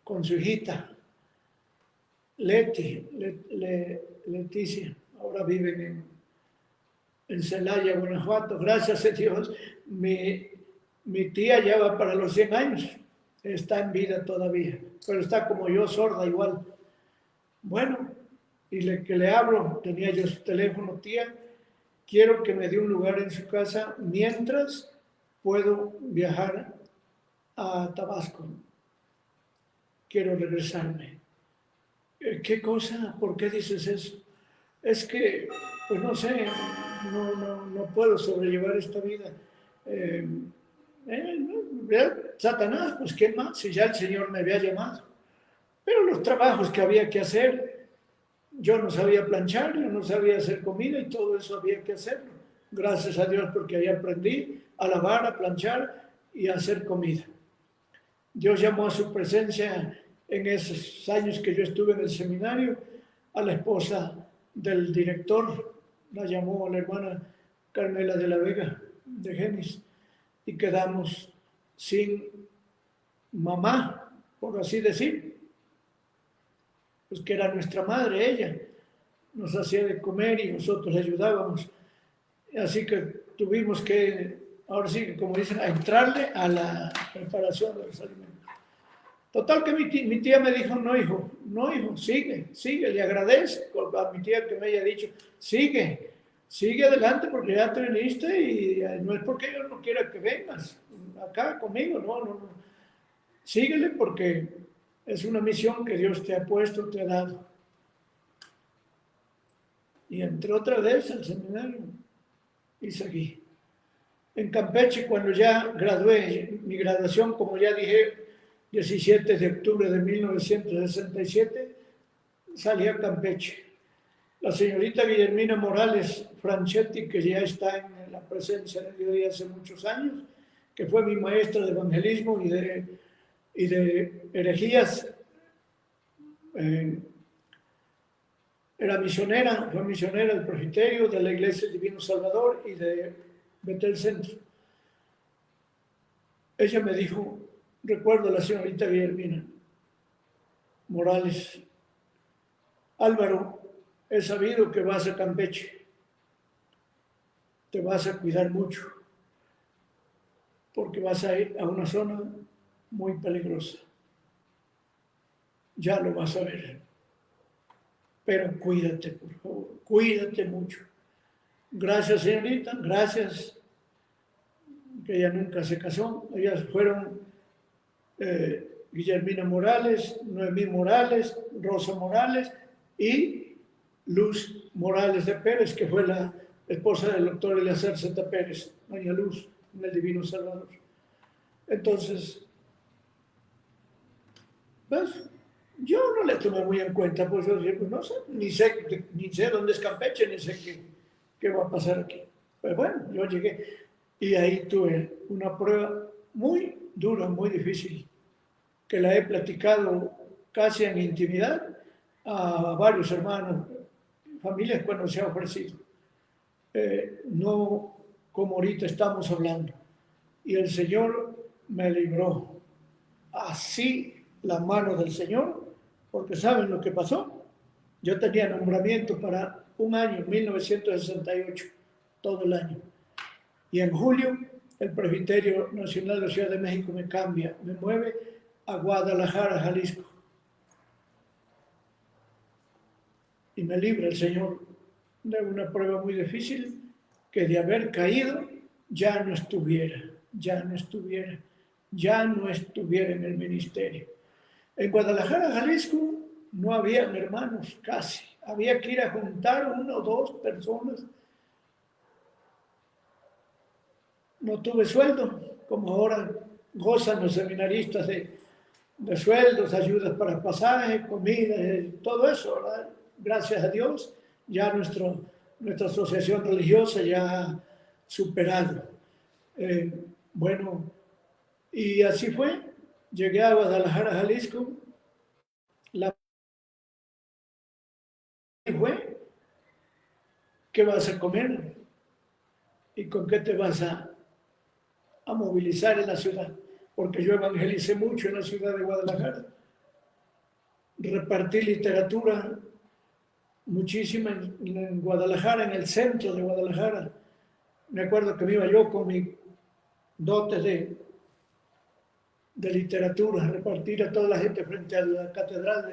con su hijita, Leticia. Ahora viven en Celaya, Guanajuato. Gracias a Dios, mi tía ya va para los 100 años, está en vida todavía, pero está como yo, sorda igual. Bueno, que le hablo, tenía yo su teléfono, tía, quiero que me dé un lugar en su casa mientras puedo viajar a Tabasco. Quiero regresarme. ¿Qué cosa? ¿Por qué dices eso? Es que, pues no sé, no puedo sobrellevar esta vida. Satanás, pues ¿qué más? Si ya el Señor me había llamado. Pero los trabajos que había que hacer, yo no sabía planchar, yo no sabía hacer comida y todo eso había que hacerlo. Gracias a Dios porque ahí aprendí a lavar, a planchar y a hacer comida. Dios llamó a su presencia en esos años que yo estuve en el seminario a la esposa del director, la llamó la hermana Carmela de la Vega de Genis, y quedamos sin mamá, por así decir, pues que era nuestra madre, ella nos hacía de comer y nosotros le ayudábamos, así que tuvimos que, ahora sí, como dicen, a entrarle a la preparación de los alimentos. Total que mi tía me dijo, no hijo, sigue, le agradezco a mi tía que me haya dicho, sigue adelante porque ya te viniste y no es porque yo no quiera que vengas acá conmigo, no. Síguele porque es una misión que Dios te ha puesto, te ha dado. Y entré otra vez al seminario y seguí. En Campeche, cuando ya gradué, mi graduación, como ya dije, 17 de octubre de 1967, salí a Campeche. La señorita Guillermina Morales Franchetti, que ya está en la presencia de Dios hace muchos años, que fue mi maestra de evangelismo y de herejías, fue misionera del presbiterio, de la Iglesia Divino Salvador y de Betel Centro. Ella me dijo, recuerdo a la señorita Guillermina Morales, Álvaro, he sabido que vas a Campeche, te vas a cuidar mucho, porque vas a ir a una zona muy peligrosa. Ya lo vas a ver. Pero cuídate, por favor, cuídate mucho. Gracias, señorita, gracias, que ella nunca se casó. Ellas fueron Guillermina Morales, Noemí Morales, Rosa Morales y Luz Morales de Pérez, que fue la esposa del doctor Eleazar Zeta Pérez, doña Luz, en el Divino Salvador. Entonces, pues, yo no le tomé muy en cuenta, pues yo dije, pues no sé, ni sé dónde es Campeche, ni sé qué va a pasar aquí. Pero bueno, yo llegué y ahí tuve una prueba muy dura, muy difícil, que la he platicado casi en intimidad a varios hermanos, familias cuando se ha ofrecido. No como ahorita estamos hablando. Y el Señor me libró. Así la mano del Señor, porque ¿saben lo que pasó? Yo tenía nombramiento para un año, 1968, todo el año. Y en julio, el Presbiterio Nacional de Ciudad de México me cambia, me mueve a Guadalajara, Jalisco. Y me libra el Señor de una prueba muy difícil, que de haber caído ya no estuviera en el ministerio. En Guadalajara, Jalisco, no había hermanos casi. Había que ir a juntar 1 o 2 personas. No tuve sueldo, como ahora gozan los seminaristas de sueldos, ayudas para pasaje, comida, todo eso, ¿verdad? Gracias a Dios, ya nuestra asociación religiosa ya ha superado. Bueno, y así fue. Llegué a Guadalajara, Jalisco. La fue, ¿qué vas a comer? ¿Y con qué te vas a movilizar en la ciudad? Porque yo evangelicé mucho en la ciudad de Guadalajara. Repartí literatura muchísima en Guadalajara, en el centro de Guadalajara. Me acuerdo que me iba yo con mi dote de literatura a repartir a toda la gente frente a la catedral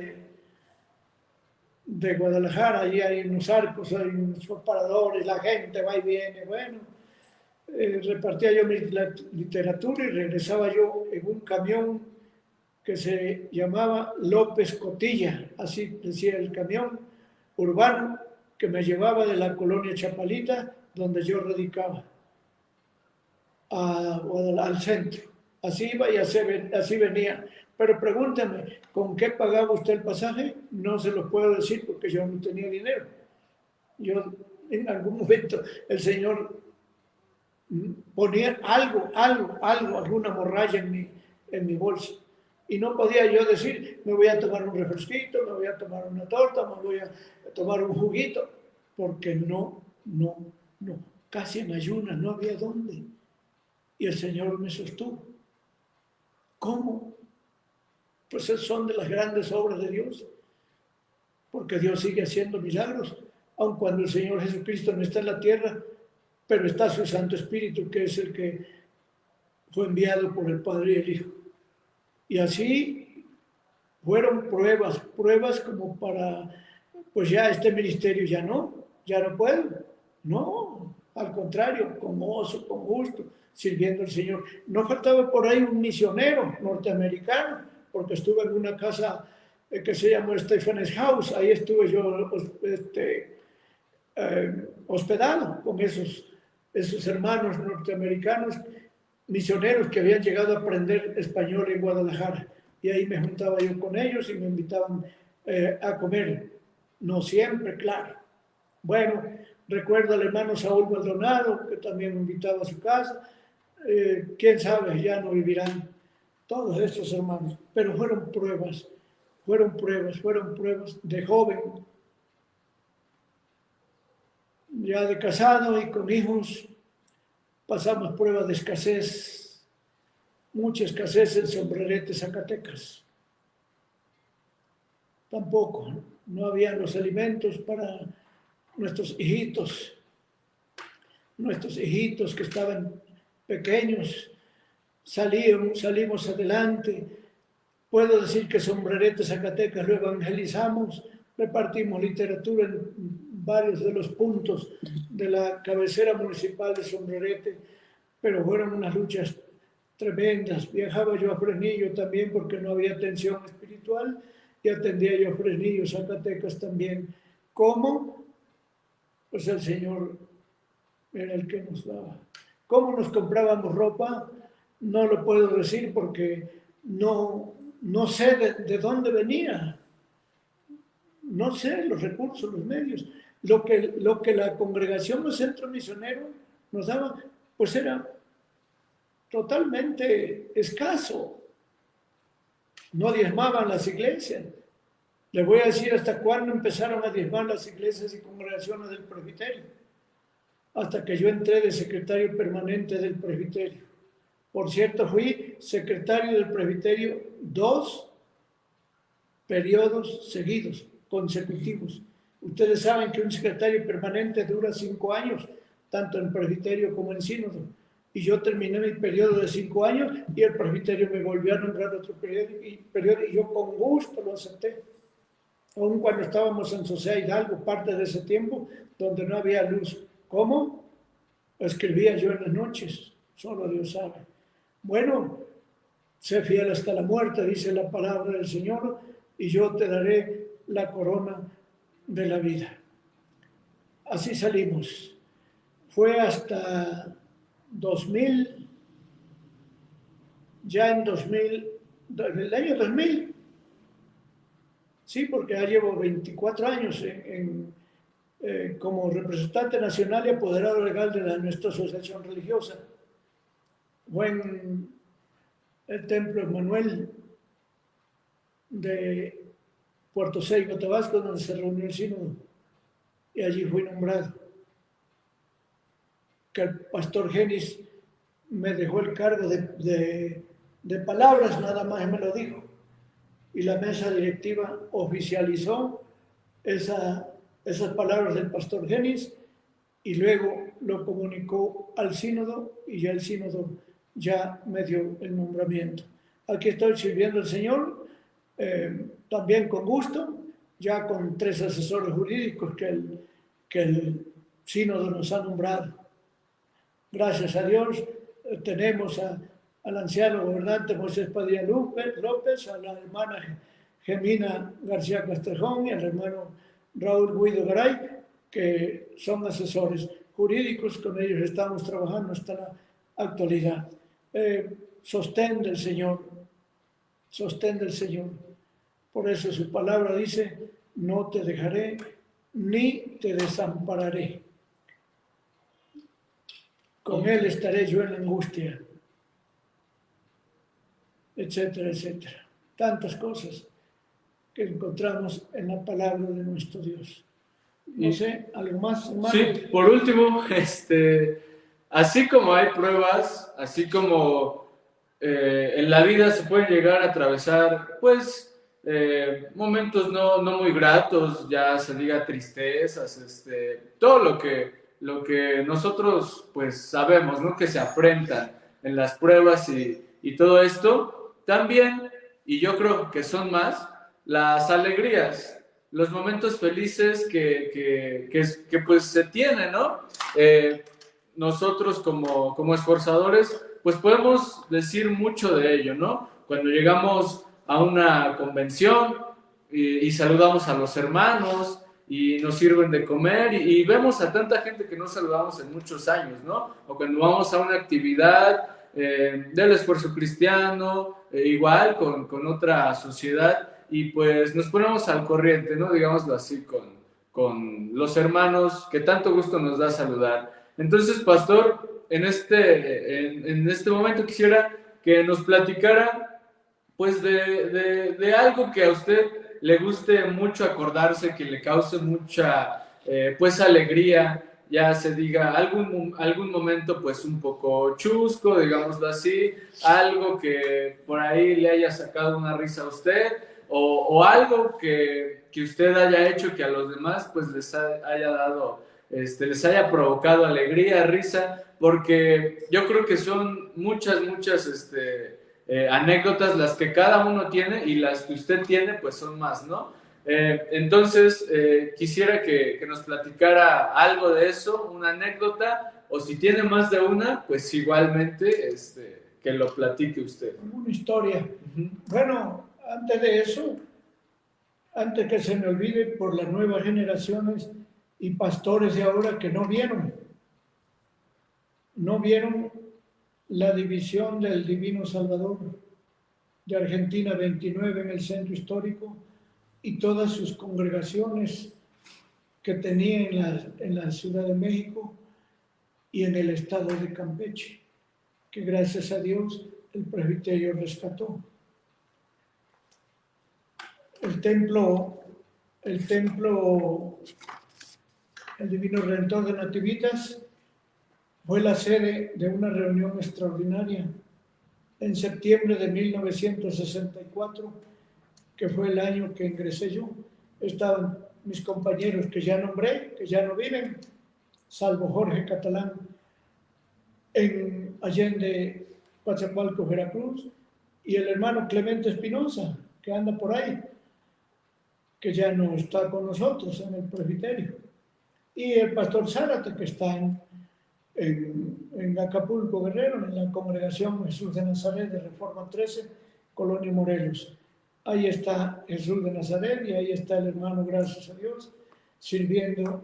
de Guadalajara. Allí hay unos arcos, hay unos paradores, la gente va y viene. Bueno, repartía yo mi literatura y regresaba yo en un camión que se llamaba López Cotilla, así decía el camión urbano, que me llevaba de la colonia Chapalita, donde yo radicaba, al centro. Así iba y así venía. Pero pregúntame, ¿con qué pagaba usted el pasaje? No se lo puedo decir porque yo no tenía dinero. Yo, en algún momento, el Señor ponía alguna morralla en mi bolsa. Y no podía yo decir, me voy a tomar un refresquito, me voy a tomar una torta, me voy a tomar un juguito, porque no, casi en ayunas, no había dónde. Y el Señor me sostuvo. ¿Cómo? Pues son de las grandes obras de Dios, porque Dios sigue haciendo milagros, aun cuando el Señor Jesucristo no está en la tierra, pero está su Santo Espíritu, que es el que fue enviado por el Padre y el Hijo. Y así fueron pruebas como para, pues ya este ministerio ya no puedo. No, al contrario, con gozo, con gusto, sirviendo al Señor. No faltaba por ahí un misionero norteamericano, porque estuve en una casa que se llamó Stephen's House. Ahí estuve yo hospedado con esos hermanos norteamericanos, misioneros que habían llegado a aprender español en Guadalajara. Y ahí me juntaba yo con ellos y me invitaban a comer. No siempre, claro. Bueno, recuerdo al hermano Saúl Maldonado, que también me invitaba a su casa. Quién sabe, ya no vivirán todos estos hermanos. Pero fueron pruebas de joven, ya de casado y con hijos. Pasamos pruebas de escasez, mucha escasez en Sombrerete, Zacatecas. Tampoco, no había los alimentos para nuestros hijitos que estaban pequeños. Salimos adelante. Puedo decir que Sombrerete, Zacatecas lo evangelizamos, repartimos literatura en varios de los puntos de la cabecera municipal de Sombrerete, pero fueron unas luchas tremendas. Viajaba yo a Fresnillo también porque no había atención espiritual y atendía yo a Fresnillo, Zacatecas también. ¿Cómo? Pues el Señor era el que nos daba. ¿Cómo nos comprábamos ropa? No lo puedo decir porque no sé de dónde venía. No sé los recursos, los medios. Lo que la congregación, los centros misioneros nos daban, pues era totalmente escaso. No diezmaban las iglesias. Les voy a decir hasta cuándo empezaron a diezmar las iglesias y congregaciones del presbiterio. Hasta que yo entré de secretario permanente del presbiterio. Por cierto, fui secretario del presbiterio 2 periodos seguidos, consecutivos. Ustedes saben que un secretario permanente dura 5 años, tanto en presbiterio como en sínodo. Y yo terminé mi periodo de 5 años y el presbiterio me volvió a nombrar otro periodo y yo con gusto lo acepté. Aun cuando estábamos en Sociedad Hidalgo, parte de ese tiempo, donde no había luz. ¿Cómo? Escribía yo en las noches, solo Dios sabe. Bueno, sé fiel hasta la muerte, dice la palabra del Señor, y yo te daré la corona de la vida. Así salimos. Fue hasta 2000, ya en 2000, el año 2000, sí, porque ya llevo 24 años como representante nacional y apoderado legal de nuestra asociación religiosa. Fue en el Templo Emmanuel de Puerto Seibo, Tabasco, donde se reunió el sínodo, y allí fui nombrado. Que el pastor Genis me dejó el cargo de palabras, nada más me lo dijo, y la mesa directiva oficializó esas palabras del pastor Genis y luego lo comunicó al sínodo y ya el sínodo ya me dio el nombramiento. Aquí estoy sirviendo al Señor, también con gusto, ya con 3 asesores jurídicos que el sínodo nos ha nombrado. Gracias a Dios tenemos al anciano gobernante Moisés Padilla López, a la hermana Gemina García Castrejón y al hermano Raúl Guido Garay, que son asesores jurídicos, con ellos estamos trabajando hasta la actualidad. Sostén del Señor, sostén del Señor. Por eso su palabra dice, no te dejaré ni te desampararé. Con Él estaré yo en la angustia, etcétera, etcétera. Tantas cosas que encontramos en la palabra de nuestro Dios. No sé, ¿algo más, hermano? Sí, por último, así como hay pruebas, así como en la vida se pueden llegar a atravesar, pues, momentos no muy gratos, ya se diga tristezas, todo lo que nosotros, pues, sabemos, ¿no? Que se afrentan en las pruebas y todo esto, también, y yo creo que son más, las alegrías, los momentos felices que pues se tienen, ¿no? Nosotros como esforzadores, pues podemos decir mucho de ello, ¿no? Cuando llegamos a una convención y saludamos a los hermanos y nos sirven de comer y vemos a tanta gente que no saludamos en muchos años, ¿no? O cuando vamos a una actividad del esfuerzo cristiano, igual con otra sociedad, y pues nos ponemos al corriente, ¿no? Digámoslo así, con los hermanos que tanto gusto nos da saludar. Entonces, pastor, en este momento quisiera que nos platicara, pues, de algo que a usted le guste mucho acordarse, que le cause mucha, pues, alegría, ya se diga algún momento, pues, un poco chusco, digámoslo así, algo que por ahí le haya sacado una risa a usted, o algo que usted haya hecho que a los demás, pues, les haya dado, les haya provocado alegría, risa, porque yo creo que son muchas, anécdotas las que cada uno tiene, y las que usted tiene, pues son más, ¿no? Entonces, quisiera que nos platicara algo de eso, una anécdota, o si tiene más de una, pues igualmente que lo platique usted. Una historia. Bueno, antes de eso, antes que se me olvide, por las nuevas generaciones y pastores de ahora que no vieron la división del Divino Salvador de Argentina 29 en el centro histórico y todas sus congregaciones que tenía en la Ciudad de México y en el estado de Campeche. que gracias a Dios el presbiterio rescató. El templo, el Divino Redentor de Nativitas, fue la sede de una reunión extraordinaria en septiembre de 1964, que fue el año que ingresé yo. Estaban mis compañeros que ya nombré, que ya no viven, salvo Jorge Catalán, en Allende, Coatzacoalcos, Veracruz, y el hermano Clemente Espinosa, que anda por ahí, que ya no está con nosotros en el presbiterio, y el pastor Zárate, que está en Acapulco, Guerrero, en la congregación Jesús de Nazaret de Reforma 13, Colonia Morelos. Ahí está Jesús de Nazaret y ahí está el hermano, gracias a Dios, sirviendo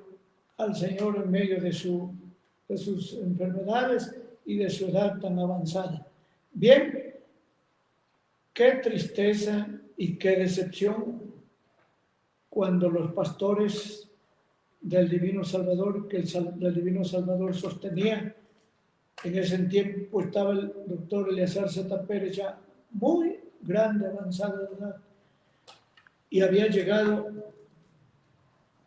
al Señor en medio de sus enfermedades y de su edad tan avanzada. Bien, qué tristeza y qué decepción cuando los pastores del Divino Salvador, que el Divino Salvador sostenía, en ese tiempo estaba el doctor Eleazar Zeta Pérez, ya muy grande, avanzado de edad, y había llegado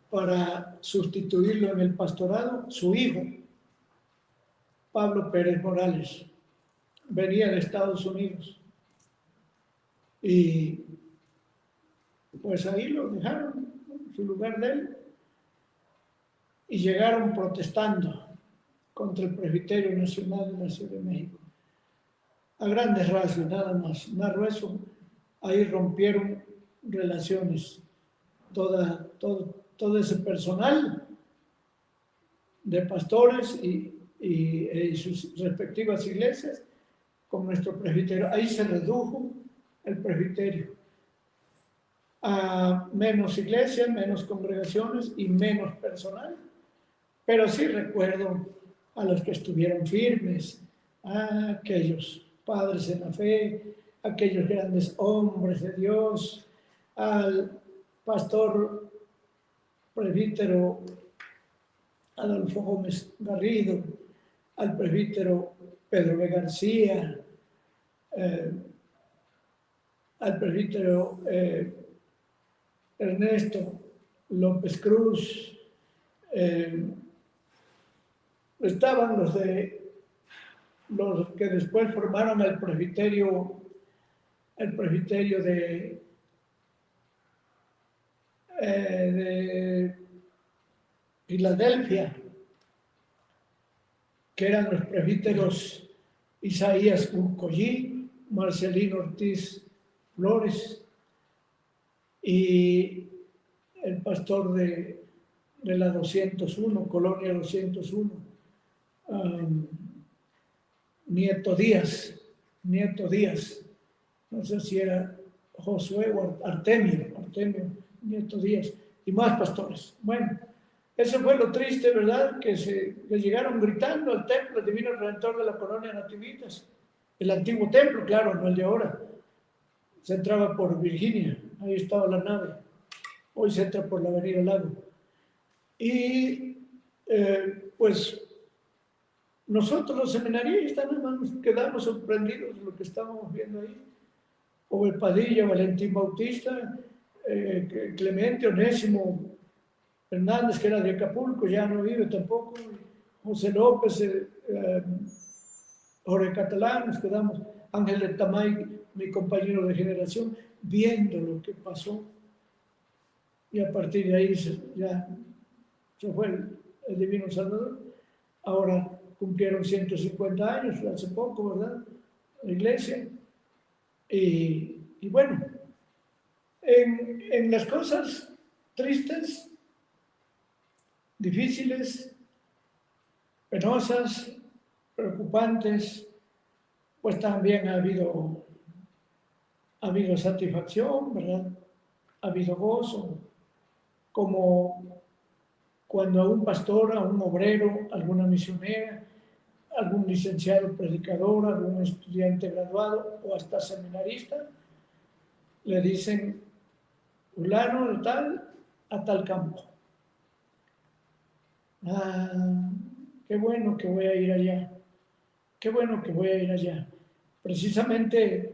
para sustituirlo en el pastorado su hijo, Pablo Pérez Morales. Venía de Estados Unidos y pues ahí lo dejaron en su lugar de él y llegaron protestando contra el Presbiterio Nacional de la Ciudad de México. A grandes rasgos, nada más. Narro eso. Ahí rompieron relaciones. Todo ese personal de pastores y sus respectivas iglesias con nuestro presbiterio. Ahí se redujo el presbiterio a menos iglesias, menos congregaciones y menos personal. Pero sí recuerdo a los que estuvieron firmes, a aquellos padres en la fe, aquellos grandes hombres de Dios, al pastor presbítero Adolfo Gómez Garrido, al presbítero Pedro B. García, al presbítero Ernesto López Cruz, estaban los que después formaron el presbiterio de Filadelfia, que eran los presbíteros Isaías Urcollí, Marcelino Ortiz Flores y el pastor de la 201, Colonia 201, Nieto Díaz, no sé si era Josué o Artemio, Nieto Díaz, y más pastores. Bueno, eso fue lo triste, ¿verdad? Que llegaron gritando al templo, el Divino Redentor de la Colonia Nativitas, el antiguo templo, claro, no el de ahora. Se entraba por Virginia, ahí estaba la nave, hoy se entra por la Avenida Lago. Y pues nosotros los seminaristas nada más nos quedamos sorprendidos de lo que estábamos viendo ahí. Ove Padilla, Valentín Bautista, Clemente Onésimo Hernández, que era de Acapulco, ya no vive tampoco, José López, Jorge Catalán, nos quedamos, Ángel de Tamay, mi compañero de generación, viendo lo que pasó. Y a partir de ahí ya se fue el Divino Salvador. Ahora cumplieron 150 años, hace poco, ¿verdad? La iglesia. Y bueno, en las cosas tristes, difíciles, penosas, preocupantes, pues también ha habido satisfacción, ¿verdad? Ha habido gozo, como cuando a un pastor, a un obrero, alguna misionera, algún licenciado predicador, algún estudiante graduado o hasta seminarista, le dicen, fulano de tal, a tal campo. Ah, qué bueno que voy a ir allá. qué bueno que voy a ir allá. Precisamente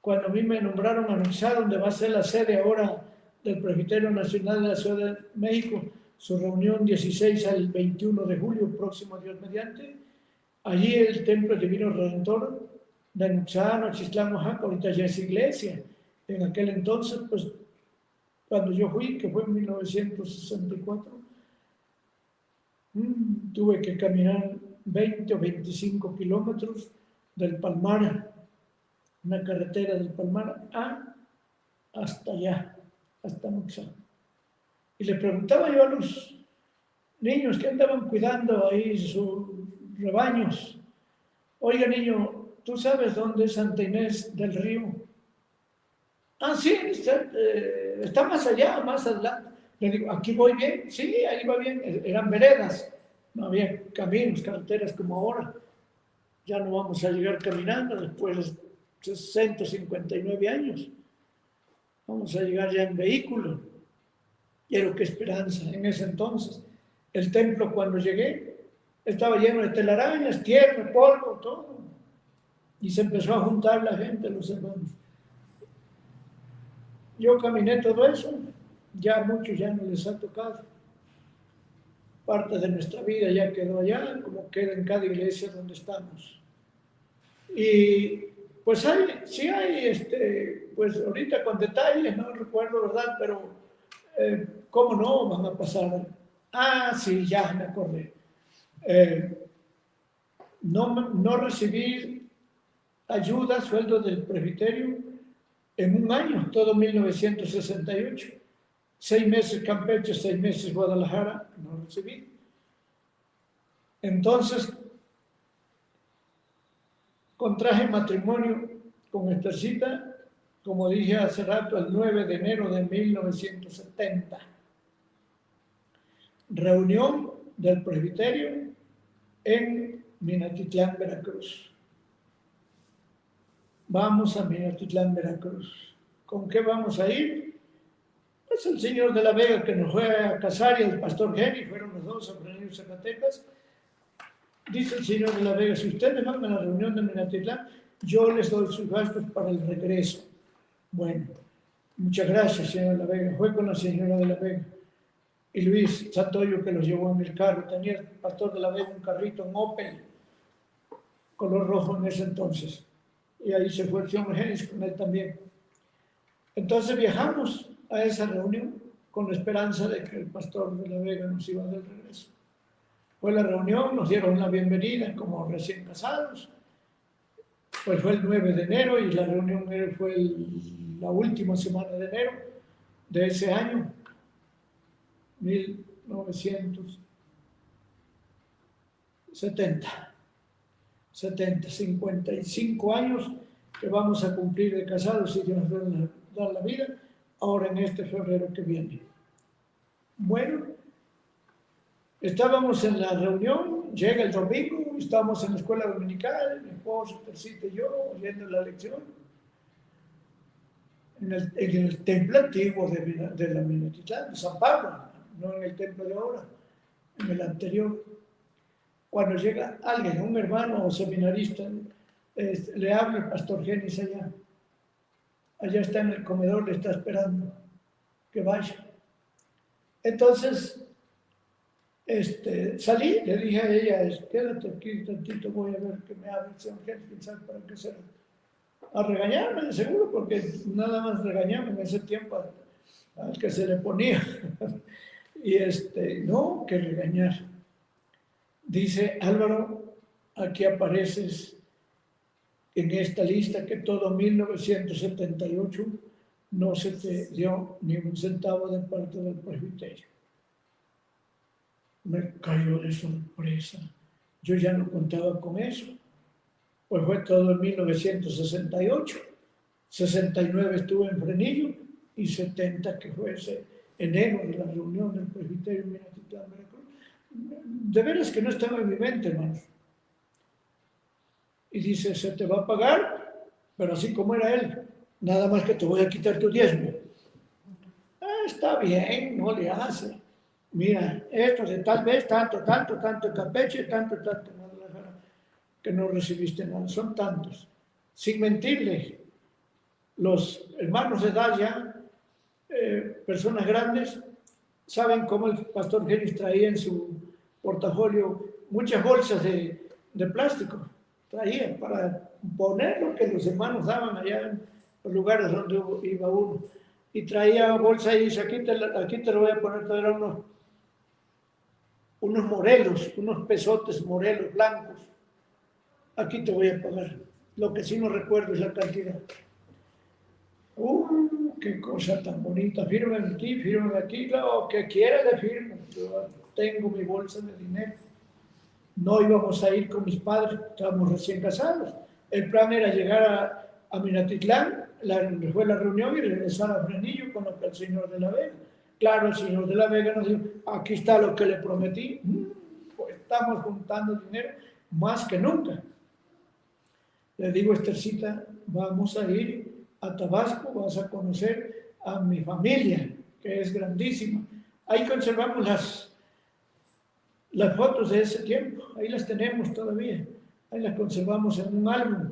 cuando a mí me nombraron a Nuxá, donde va a ser la sede ahora del Presbiterio Nacional de la Ciudad de México, su reunión 16 al 21 de julio, próximo Dios mediante, allí el Templo Divino Redentor de Nuxá, Nochitlán, Oaxaca, ahorita ya es iglesia. En aquel entonces, pues, cuando yo fui, que fue en 1964, tuve que caminar 20 o 25 kilómetros del Palmar, una carretera del Palmar hasta allá, hasta Nuxá. Y le preguntaba yo a los niños que andaban cuidando ahí sus rebaños, oiga niño, ¿tú sabes dónde es Santa Inés del Río? Ah, sí, está más allá, más adelante. Le digo, ¿aquí voy bien? Sí, ahí va bien. Eran veredas, no había caminos, carreteras como ahora. Ya no vamos a llegar caminando después de 59 años. Vamos a llegar ya en vehículo. Quiero qué esperanza en ese entonces. El templo cuando llegué estaba lleno de telarañas, tierra, polvo, todo. Y se empezó a juntar la gente, los hermanos. Yo caminé todo eso, ya a muchos ya no les ha tocado. Parte de nuestra vida ya quedó allá, como queda en cada iglesia donde estamos. Y pues sí hay, pues ahorita con detalles, no recuerdo, ¿verdad? Pero, ¿cómo no van a pasar? Ah, sí, ya me acordé. No recibir ayuda, sueldo del presbiterio en un año, todo 1968. 6 meses Campeche, 6 meses Guadalajara, no recibí. Entonces, contraje matrimonio con Estercita, como dije hace rato, el 9 de enero de 1970. Reunión del presbiterio en Minatitlán, Veracruz. Vamos a Minatitlán, Veracruz. ¿Con qué vamos a ir? Pues el señor de la Vega que nos fue a casar y el pastor Geni, fueron los dos a venir Zacatecas. Dice el señor de la Vega, si ustedes van a la reunión de Minatitlán, yo les doy sus gastos para el regreso. Bueno, muchas gracias, señor de la Vega. Fue con la señora de la Vega. Y Luis Santoyo, que los llevó en el carro. Tenía el pastor de la Vega un carrito, un Opel, color rojo en ese entonces. Y ahí se fue el señor Genis con él también. Entonces viajamos a esa reunión con la esperanza de que el pastor de la Vega nos iba a dar el regreso. Fue la reunión, nos dieron la bienvenida como recién casados. Pues fue el 9 de enero y la reunión fue la última semana de enero de ese año, 1970. 55 años que vamos a cumplir de casados si Dios nos da la vida, ahora en este febrero que viene. Bueno, estábamos en la reunión, llega el domingo, estábamos en la escuela dominical, mi esposo, Tercita y yo, oyendo la lección, en el templo antiguo de la Minatitlán, de San Pablo, no en el templo de ahora, en el anterior. Cuando llega alguien, un hermano o seminarista, le habla el pastor Genis allá. Allá está en el comedor, le está esperando que vaya. Entonces, salí, le dije a ella, quédate aquí tantito, voy a ver que me hable el señor Genis, quién sabe para qué será. A regañarme, de seguro, porque nada más regañarme en ese tiempo al que se le ponía. Y no, que regañar. Dice, Álvaro, aquí apareces en esta lista que todo 1978 no se te dio ni un centavo de parte del presbiterio. Me cayó de sorpresa. Yo ya no contaba con eso. Pues fue todo en 1968. 69 estuve en Frenillo y 70 que fue ese enero de la reunión del presbiterio en Minatitlán, Veracruz. De veras que no estaba en mi mente, hermanos. Y dice, se te va a pagar, pero así como era él, nada más que te voy a quitar tu diezmo. Está bien, no le hace. Mira, esto de tal vez, tanto en Campeche, tanto en Guadalajara. que no recibiste nada. Son tantos. Sin mentirle, los hermanos de edad ya, personas grandes, saben cómo el pastor Genis traía en su portafolio muchas bolsas de plástico. Traía para poner lo que los hermanos daban allá en los lugares donde iba uno. Y traía bolsa y dice, aquí te lo voy a poner, te eran unos morelos, unos pesotes morelos blancos. Aquí te voy a pagar. Lo que sí no recuerdo es la cantidad. Qué cosa tan bonita. Fírmame aquí, lo que quiera de firme. Yo tengo mi bolsa de dinero. No íbamos a ir con mis padres, estábamos recién casados. El plan era llegar a Minatitlán, fue la reunión y regresar a Frenillo con el señor de la Vega. Claro, el señor de la Vega nos dijo, aquí está lo que le prometí. Pues estamos juntando dinero más que nunca. Le digo, Estercita, vamos a ir a Tabasco, vas a conocer a mi familia, que es grandísima. Ahí conservamos las fotos de ese tiempo, ahí las tenemos todavía, ahí las conservamos en un álbum,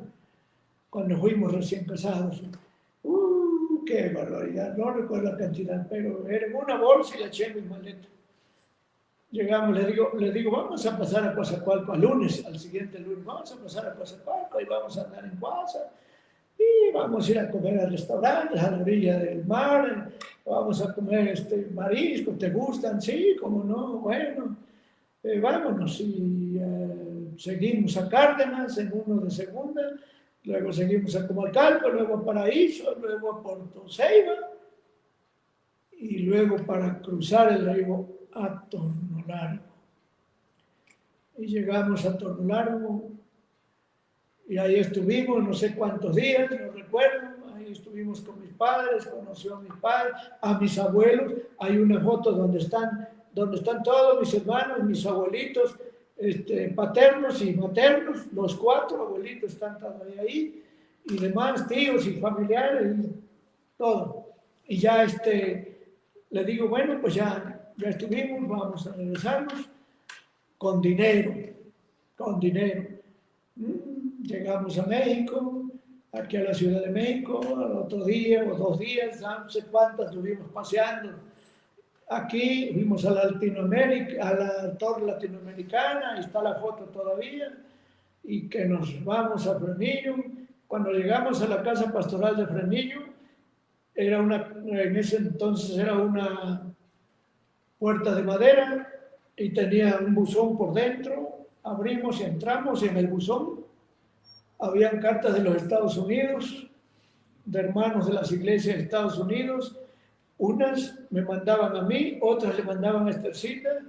cuando fuimos recién casados. ¡Qué barbaridad! No recuerdo la cantidad, pero era en una bolsa y la eché en mi maleta. Llegamos, le digo, vamos a pasar a Coatzacoalcos al lunes, al siguiente lunes, vamos a pasar a Coatzacoalcos y vamos a andar en Coatzacoalcos y vamos a ir a comer a restaurantes a la orilla del mar, vamos a comer mariscos, ¿te gustan? Sí, ¿cómo no? Bueno, vámonos y seguimos a Cárdenas en uno de segunda, luego seguimos a Comalcalco, luego a Paraíso, luego a Puerto Ceiba y luego para cruzar el río a Tornolargo. Y llegamos a Tornolargo y ahí estuvimos no sé cuántos días, no recuerdo, ahí estuvimos con mis padres, conoció a mis padres, a mis abuelos, hay una foto donde están todos mis hermanos, mis abuelitos, paternos y maternos, los 4 abuelitos están todavía ahí, y demás tíos y familiares, y todo. Y ya le digo, bueno, pues ya estuvimos, vamos a regresarnos con dinero. Llegamos a México, aquí a la Ciudad de México, al otro día o 2 días, no sé cuántas estuvimos paseando. Aquí fuimos a la Torre Latinoamericana, ahí está la foto todavía, y que nos vamos a Frenillo. Cuando llegamos a la casa pastoral de Frenillo, en ese entonces era una puerta de madera y tenía un buzón por dentro. Abrimos y entramos y en el buzón habían cartas de los Estados Unidos, de hermanos de las iglesias de Estados Unidos. Unas me mandaban a mí, otras le mandaban a Estercita,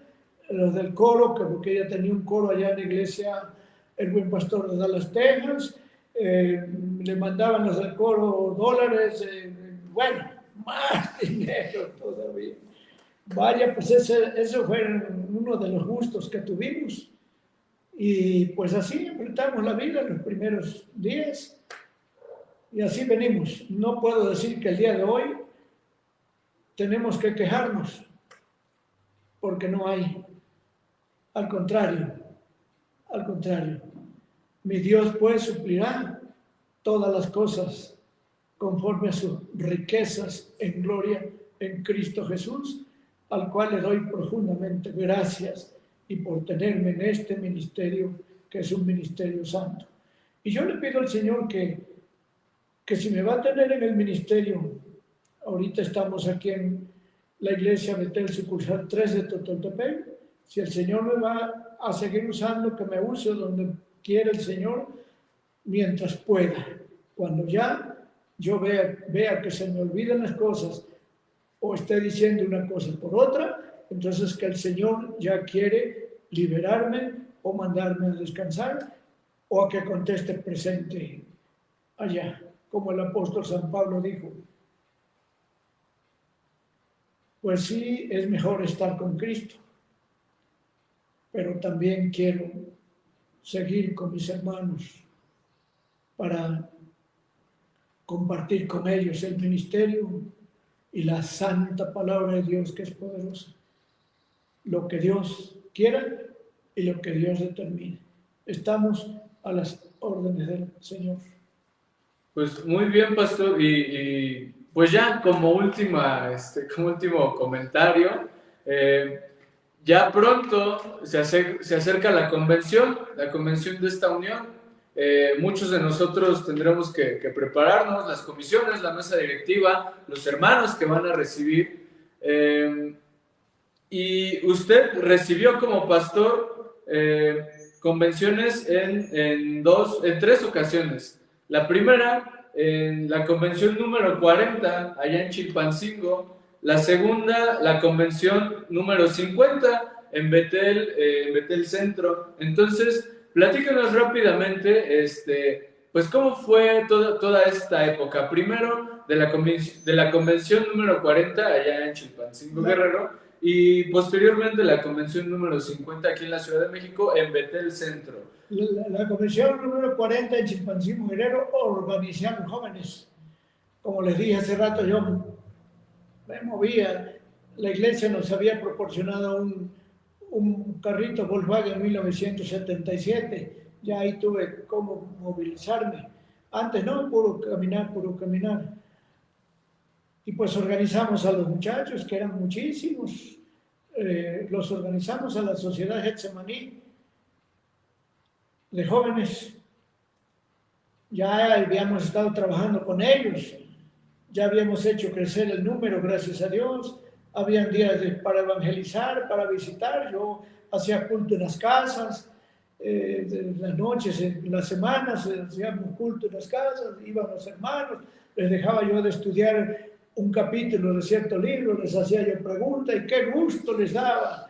los del coro, porque ella tenía un coro allá en la iglesia El Buen Pastor de Dallas, Texas. Le mandaban los del coro dólares, bueno, más dinero todavía. Vaya, pues eso fue uno de los gustos que tuvimos. Y pues así enfrentamos la vida en los primeros días. Y así venimos. No puedo decir que el día de hoy tenemos que quejarnos, porque no hay. Al contrario. Mi Dios pues suplirá todas las cosas conforme a sus riquezas en gloria en Cristo Jesús, al cual le doy profundamente gracias y por tenerme en este ministerio, que es un ministerio santo. Y yo le pido al Señor que si me va a tener en el ministerio, ahorita estamos aquí en la iglesia Betel sucursal 3 de Totoltepec, si el Señor me va a seguir usando, que me use donde quiera el Señor, mientras pueda. Cuando ya yo vea que se me olvidan las cosas o esté diciendo una cosa por otra, entonces que el Señor ya quiere liberarme o mandarme a descansar o a que conteste presente allá, como el apóstol San Pablo dijo. Pues sí, es mejor estar con Cristo, pero también quiero seguir con mis hermanos para compartir con ellos el ministerio y la santa palabra de Dios, que es poderosa. Lo que Dios quiera y lo que Dios determine. Estamos a las órdenes del Señor. Pues muy bien, pastor, pues ya como como último comentario, ya pronto se acerca la convención de esta unión. Muchos de nosotros tendremos que prepararnos, las comisiones, la mesa directiva, los hermanos que van a recibir. Y usted recibió como pastor convenciones en tres ocasiones. La primera, en la convención número 40, allá en Chilpancingo. La segunda, la convención número 50, en Betel Centro. Entonces, platícanos rápidamente, pues, cómo fue toda esta época. Primero, de la convención número 40, allá en Chilpancingo, Guerrero, y posteriormente la convención número 50 aquí en la Ciudad de México, en Betel Centro. La convención número 40 en Chilpancingo, Guerrero, organizaron jóvenes. Como les dije hace rato, yo me movía. La iglesia nos había proporcionado un carrito Volkswagen en 1977. Ya ahí tuve cómo movilizarme. Antes no, puro caminar, puro caminar. Y pues organizamos a los muchachos, que eran muchísimos. Los organizamos a la Sociedad Getsemaní de jóvenes. Ya habíamos estado trabajando con ellos, ya habíamos hecho crecer el número, gracias a Dios. Habían días para evangelizar, para visitar. Yo hacía culto en las casas, en las noches, en las semanas, hacíamos culto en las casas, iban los hermanos, les dejaba yo de estudiar un capítulo de cierto libro, les hacía yo preguntas y qué gusto les daba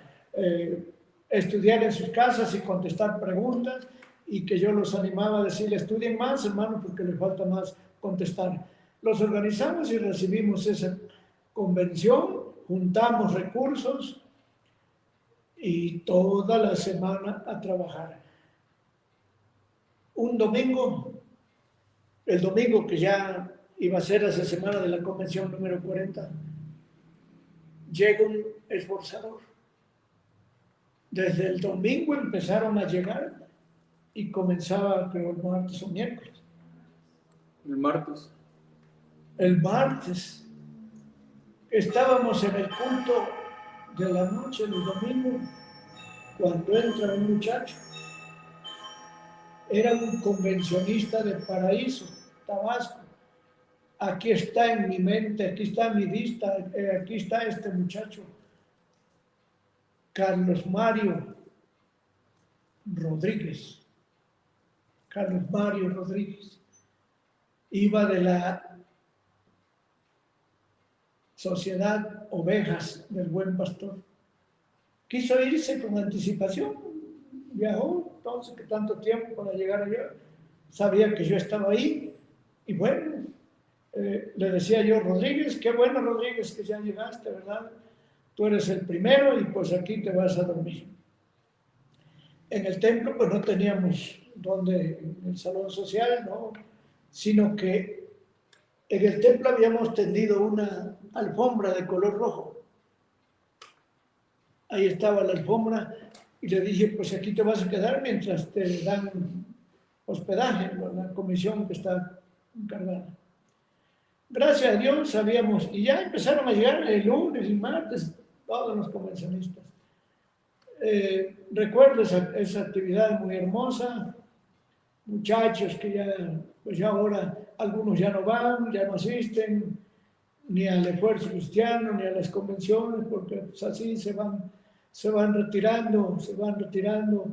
estudiar en sus casas y contestar preguntas, y que yo los animaba a decirle, estudien más, hermanos, porque les falta más contestar. Los organizamos y recibimos esa convención, juntamos recursos y toda la semana a trabajar. Un domingo, el domingo que ya iba a ser esa semana de la convención número 40, llega un esforzador. Desde el domingo empezaron a llegar y comenzaba, creo, el martes o miércoles. El martes. El martes estábamos en el culto de la noche del domingo cuando entra un muchacho. Era un convencionista de Paraíso, Tabasco. Aquí está en mi mente, aquí está en mi vista, aquí está este muchacho, Carlos Mario Rodríguez. Carlos Mario Rodríguez. Iba de la Sociedad Ovejas del Buen Pastor. Quiso irse con anticipación, viajó, entonces que tanto tiempo para llegar allá, sabía que yo estaba ahí, y bueno, le decía yo, Rodríguez, qué bueno Rodríguez que ya llegaste, ¿verdad? Tú eres el primero y pues aquí te vas a dormir. En el templo pues no teníamos donde, en el salón social, no, sino que en el templo habíamos tendido una alfombra de color rojo. Ahí estaba la alfombra y le dije, pues aquí te vas a quedar mientras te dan hospedaje, la comisión que está encargada. Gracias a Dios sabíamos, y ya empezaron a llegar el lunes y martes todos los convencionistas. Recuerdo esa actividad muy hermosa, muchachos que pues ya ahora algunos ya no van, ya no asisten ni al esfuerzo cristiano, ni a las convenciones, porque pues así se van retirando, se van retirando.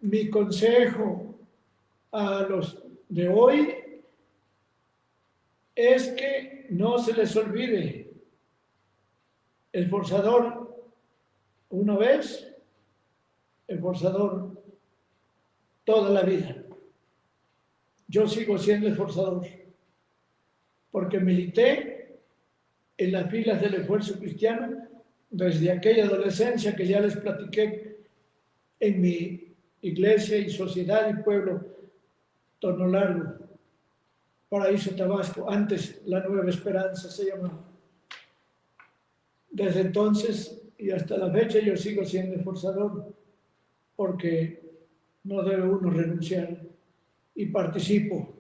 Mi consejo a los de hoy es que no se les olvide, esforzador una vez, esforzador toda la vida. Yo sigo siendo esforzador, porque milité en las filas del esfuerzo cristiano desde aquella adolescencia que ya les platiqué en mi iglesia y sociedad y pueblo Torno Largo, Paraíso, Tabasco, antes La Nueva Esperanza se llamaba. Desde entonces y hasta la fecha yo sigo siendo esforzador, porque no debe uno renunciar y participo.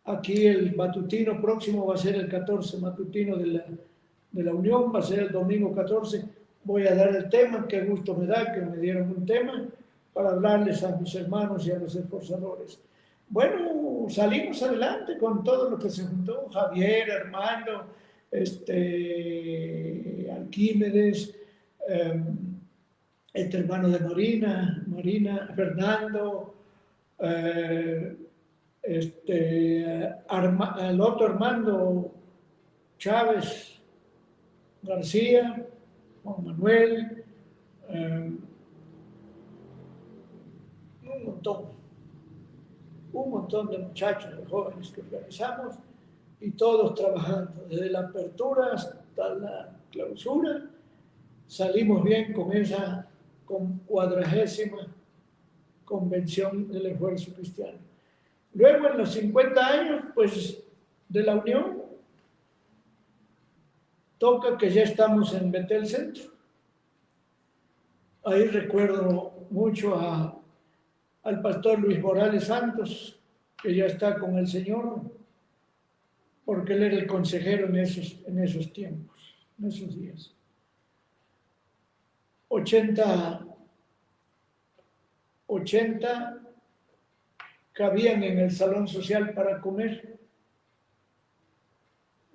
Aquí el matutino próximo va a ser el 14 matutino de la Unión, va a ser el domingo 14. Voy a dar el tema, qué gusto me da que me dieron un tema para hablarles a mis hermanos y a los esforzadores. Bueno, salimos adelante con todo lo que se juntó, Javier, Armando, Arquímedes, este hermano de Marina, Fernando, el otro Armando Chávez García, Juan Manuel, un montón de muchachos, de jóvenes que organizamos y todos trabajando, desde la apertura hasta la clausura, salimos bien con esa 40ª convención del esfuerzo cristiano. Luego, en los 50 años, pues, de la Unión, toca que ya estamos en Betel Centro. Ahí recuerdo mucho al pastor Luis Morales Santos, que ya está con el Señor, porque él era el consejero en esos tiempos, en esos días. 80 cabían en el salón social para comer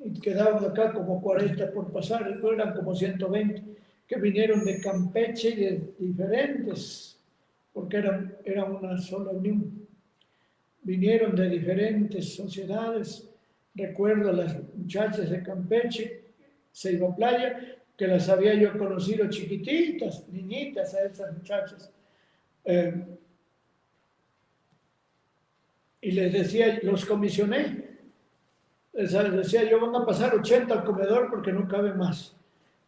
y quedaban acá como 40 por pasar, y eran como 120 que vinieron de Campeche y de diferentes, porque era una sola unión. Vinieron de diferentes sociedades. Recuerdo a las muchachas de Campeche, Ceiba Playa, que las había yo conocido chiquititas, niñitas, a esas muchachas. Y les decía, los comisioné. Les decía, yo van a pasar 80 al comedor porque no cabe más.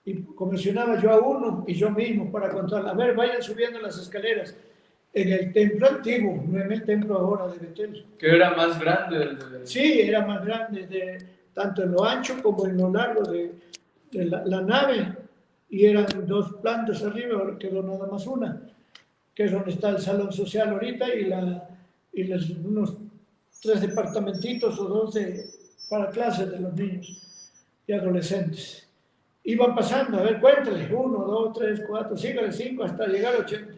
Y comisionaba yo a uno y yo mismo para contar. A ver, vayan subiendo las escaleras. En el templo antiguo, no en el templo ahora de Betel. Que era más grande. Sí, era más grande, tanto en lo ancho como en lo largo de la nave. Y eran 2 plantas arriba, ahora quedó nada más una, que es donde está el salón social ahorita y unos 3 departamentitos o 2 para clases de los niños y adolescentes. Iban pasando, a ver, cuéntale, 1, 2, 3, 4, sígale 5 hasta llegar a 80.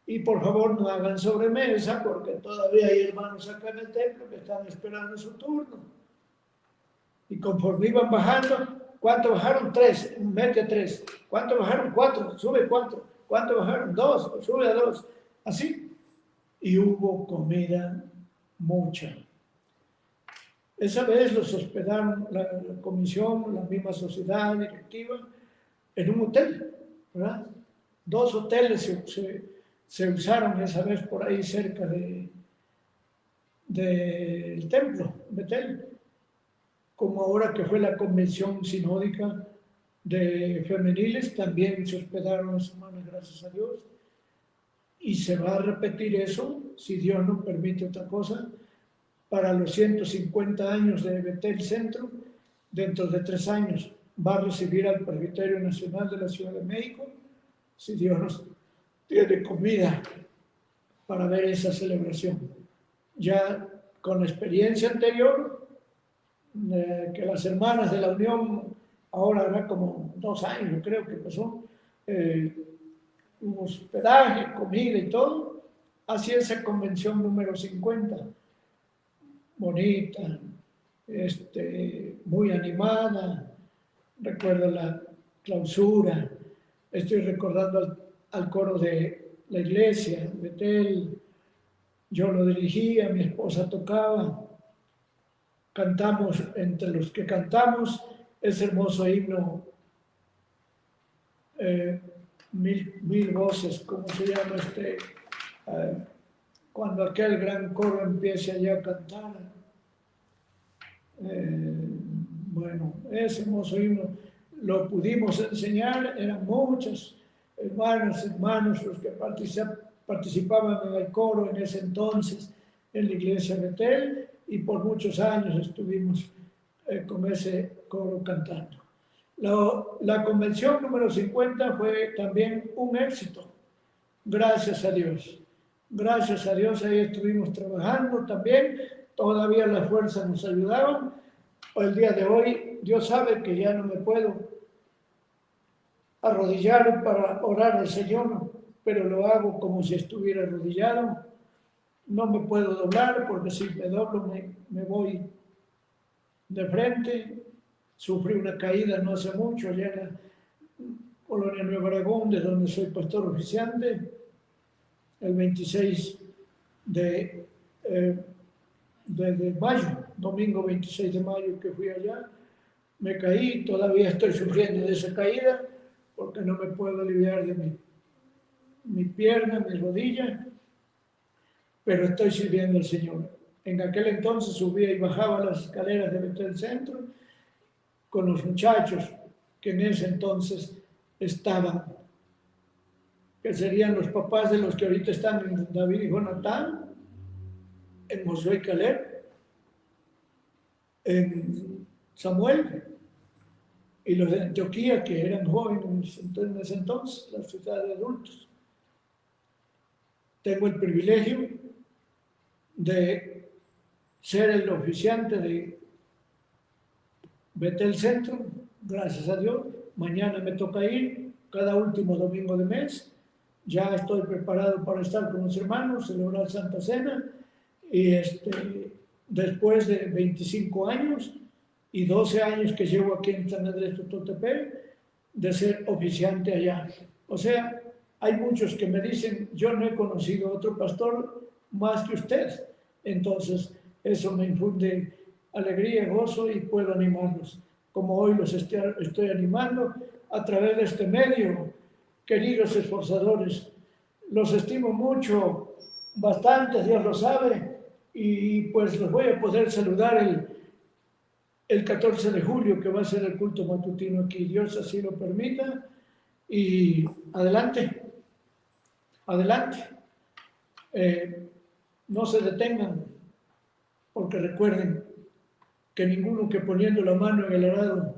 Y por favor no hagan sobremesa porque todavía hay hermanos acá en el templo que están esperando su turno. Y conforme iban bajando, ¿cuánto bajaron? 3, mete 3. ¿Cuánto bajaron? 4, sube 4. ¿Cuánto bajaron? 2, sube a 2. Así. Y hubo comida mucha. Esa vez los hospedaron la comisión, la misma sociedad directiva, en un hotel, ¿verdad? 2 hoteles se usaron esa vez por ahí cerca del templo, Betel, como ahora que fue la convención sinódica de femeniles, también se hospedaron las hermanas, gracias a Dios, y se va a repetir eso, si Dios no permite otra cosa, para los 150 años de Betel Centro. Dentro de 3 años va a recibir al Presbiterio Nacional de la Ciudad de México, si Dios nos tiene comida para ver esa celebración. Ya con la experiencia anterior, que las hermanas de la Unión, ahora hará como 2 años, yo creo que pasó, un hospedaje, comida y todo, hacia esa convención número 50, bonita, muy animada. Recuerdo la clausura, estoy recordando al coro de la iglesia, Betel, yo lo dirigía, mi esposa tocaba, cantamos, entre los que cantamos, ese hermoso himno, mil voces, ¿cómo se llama cuando aquel gran coro empiece allá a cantar? Bueno, ese hermoso himno lo pudimos enseñar, eran muchos hermanos los que participaban en el coro en ese entonces en la iglesia de Betel, y por muchos años estuvimos con ese coro cantando. La convención número 50 fue también un éxito, gracias a Dios. Gracias a Dios ahí estuvimos trabajando también, todavía las fuerzas nos ayudaban. El día de hoy, Dios sabe que ya no me puedo arrodillar para orar al Señor, pero lo hago como si estuviera arrodillado. No me puedo doblar porque si me doblo me voy de frente. Sufrí una caída no hace mucho allá en la Colonia Nuevo Aragón, de donde soy pastor oficiante, el 26 de mayo, domingo 26 de mayo que fui allá. Me caí, todavía estoy sufriendo de esa caída porque no me puedo aliviar de mi pierna, mi rodilla, pero estoy sirviendo al Señor. En aquel entonces subía y bajaba las escaleras de Betel Centro con los muchachos que en ese entonces estaban, que serían los papás de los que ahorita están en David y Jonatán, en Josué y Caleb, en Samuel, y los de Antioquía, que eran jóvenes en ese entonces, la ciudad de adultos. Tengo el privilegio de ser el oficiante de Betel Centro, gracias a Dios. Mañana me toca ir, cada último domingo de mes. Ya estoy preparado para estar con los hermanos, celebrar Santa Cena, y después de 25 años y 12 años que llevo aquí en San Andrés Tototepec, de ser oficiante allá. O sea, hay muchos que me dicen, yo no he conocido a otro pastor más que usted. Entonces, eso me infunde alegría, gozo y puedo animarlos. Como hoy los estoy animando a través de este medio, queridos esforzadores. Los estimo mucho, bastante, Dios lo sabe, y pues los voy a poder saludar el 14 de julio, que va a ser el culto matutino aquí. Dios así lo permita. Y adelante, adelante. No se detengan, porque recuerden que ninguno que poniendo la mano en el arado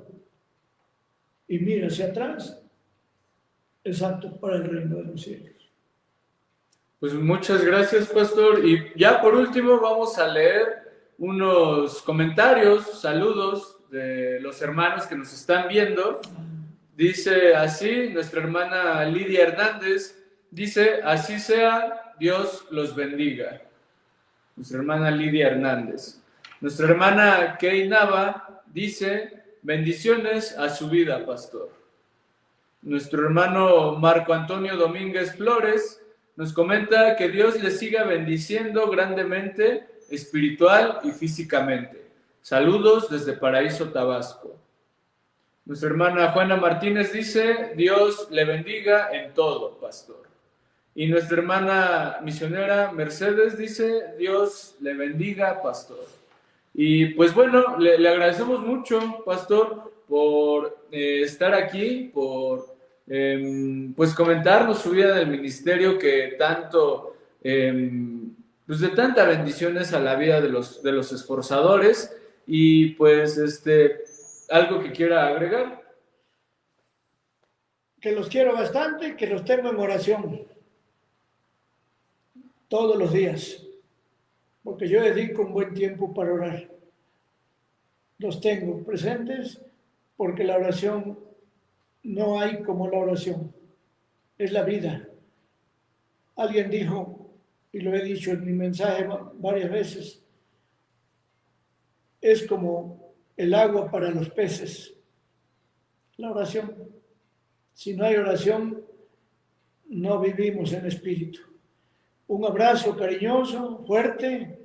y mira hacia atrás es apto para el reino de los cielos. Pues muchas gracias, pastor. Y ya por último vamos a leer unos comentarios, saludos de los hermanos que nos están viendo. Dice así, nuestra hermana Lidia Hernández, dice, así sea, Dios los bendiga. Nuestra hermana Lidia Hernández. Nuestra hermana Kay Nava dice, bendiciones a su vida, pastor. Nuestro hermano Marco Antonio Domínguez Flores nos comenta que Dios le siga bendiciendo grandemente, espiritual y físicamente. Saludos desde Paraíso, Tabasco. Nuestra hermana Juana Martínez dice, Dios le bendiga en todo, pastor. Y nuestra hermana misionera Mercedes dice, Dios le bendiga, pastor. Y pues bueno, le agradecemos mucho, pastor, por estar aquí, por pues comentarnos su vida del ministerio que tanto, pues de tanta bendiciones a la vida de los esforzadores. Y pues algo que quiera agregar. Que los quiero bastante, que los tengo en oración todos los días, porque yo dedico un buen tiempo para orar. Los tengo presentes porque la oración, no hay como la oración, es la vida. Alguien dijo, y lo he dicho en mi mensaje varias veces, es como el agua para los peces, la oración. Si no hay oración, no vivimos en espíritu. Un abrazo cariñoso, fuerte,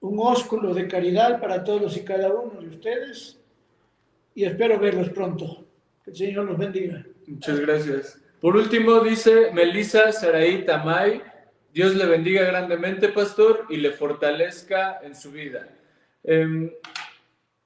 un ósculo de caridad para todos y cada uno de ustedes, y espero verlos pronto. Que el Señor los bendiga. Muchas gracias. Por último, dice Melissa Saraí Tamay, Dios le bendiga grandemente, pastor, y le fortalezca en su vida.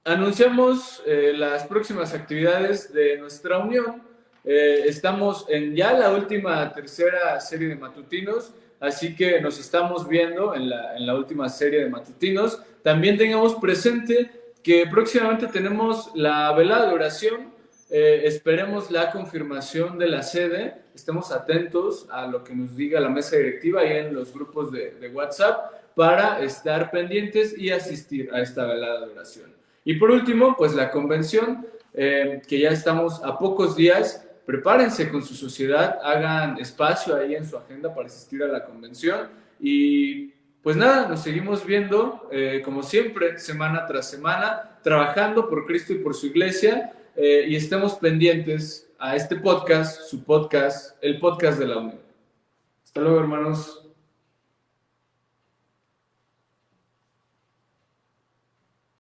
Anunciamos las próximas actividades de nuestra unión. Estamos en ya la última tercera serie de matutinos, así que nos estamos viendo en la última serie de matutinos. También tengamos presente que próximamente tenemos la velada de oración. esperemos la confirmación de la sede, estemos atentos a lo que nos diga la mesa directiva y en los grupos de WhatsApp para estar pendientes y asistir a esta velada de oración. Y por último, pues la convención, que ya estamos a pocos días. Prepárense con su sociedad, hagan espacio ahí en su agenda para asistir a la convención y pues nada, nos seguimos viendo como siempre, semana tras semana, trabajando por Cristo y por su iglesia y estemos pendientes a este podcast, su podcast, el podcast de la Unión. Hasta luego, hermanos.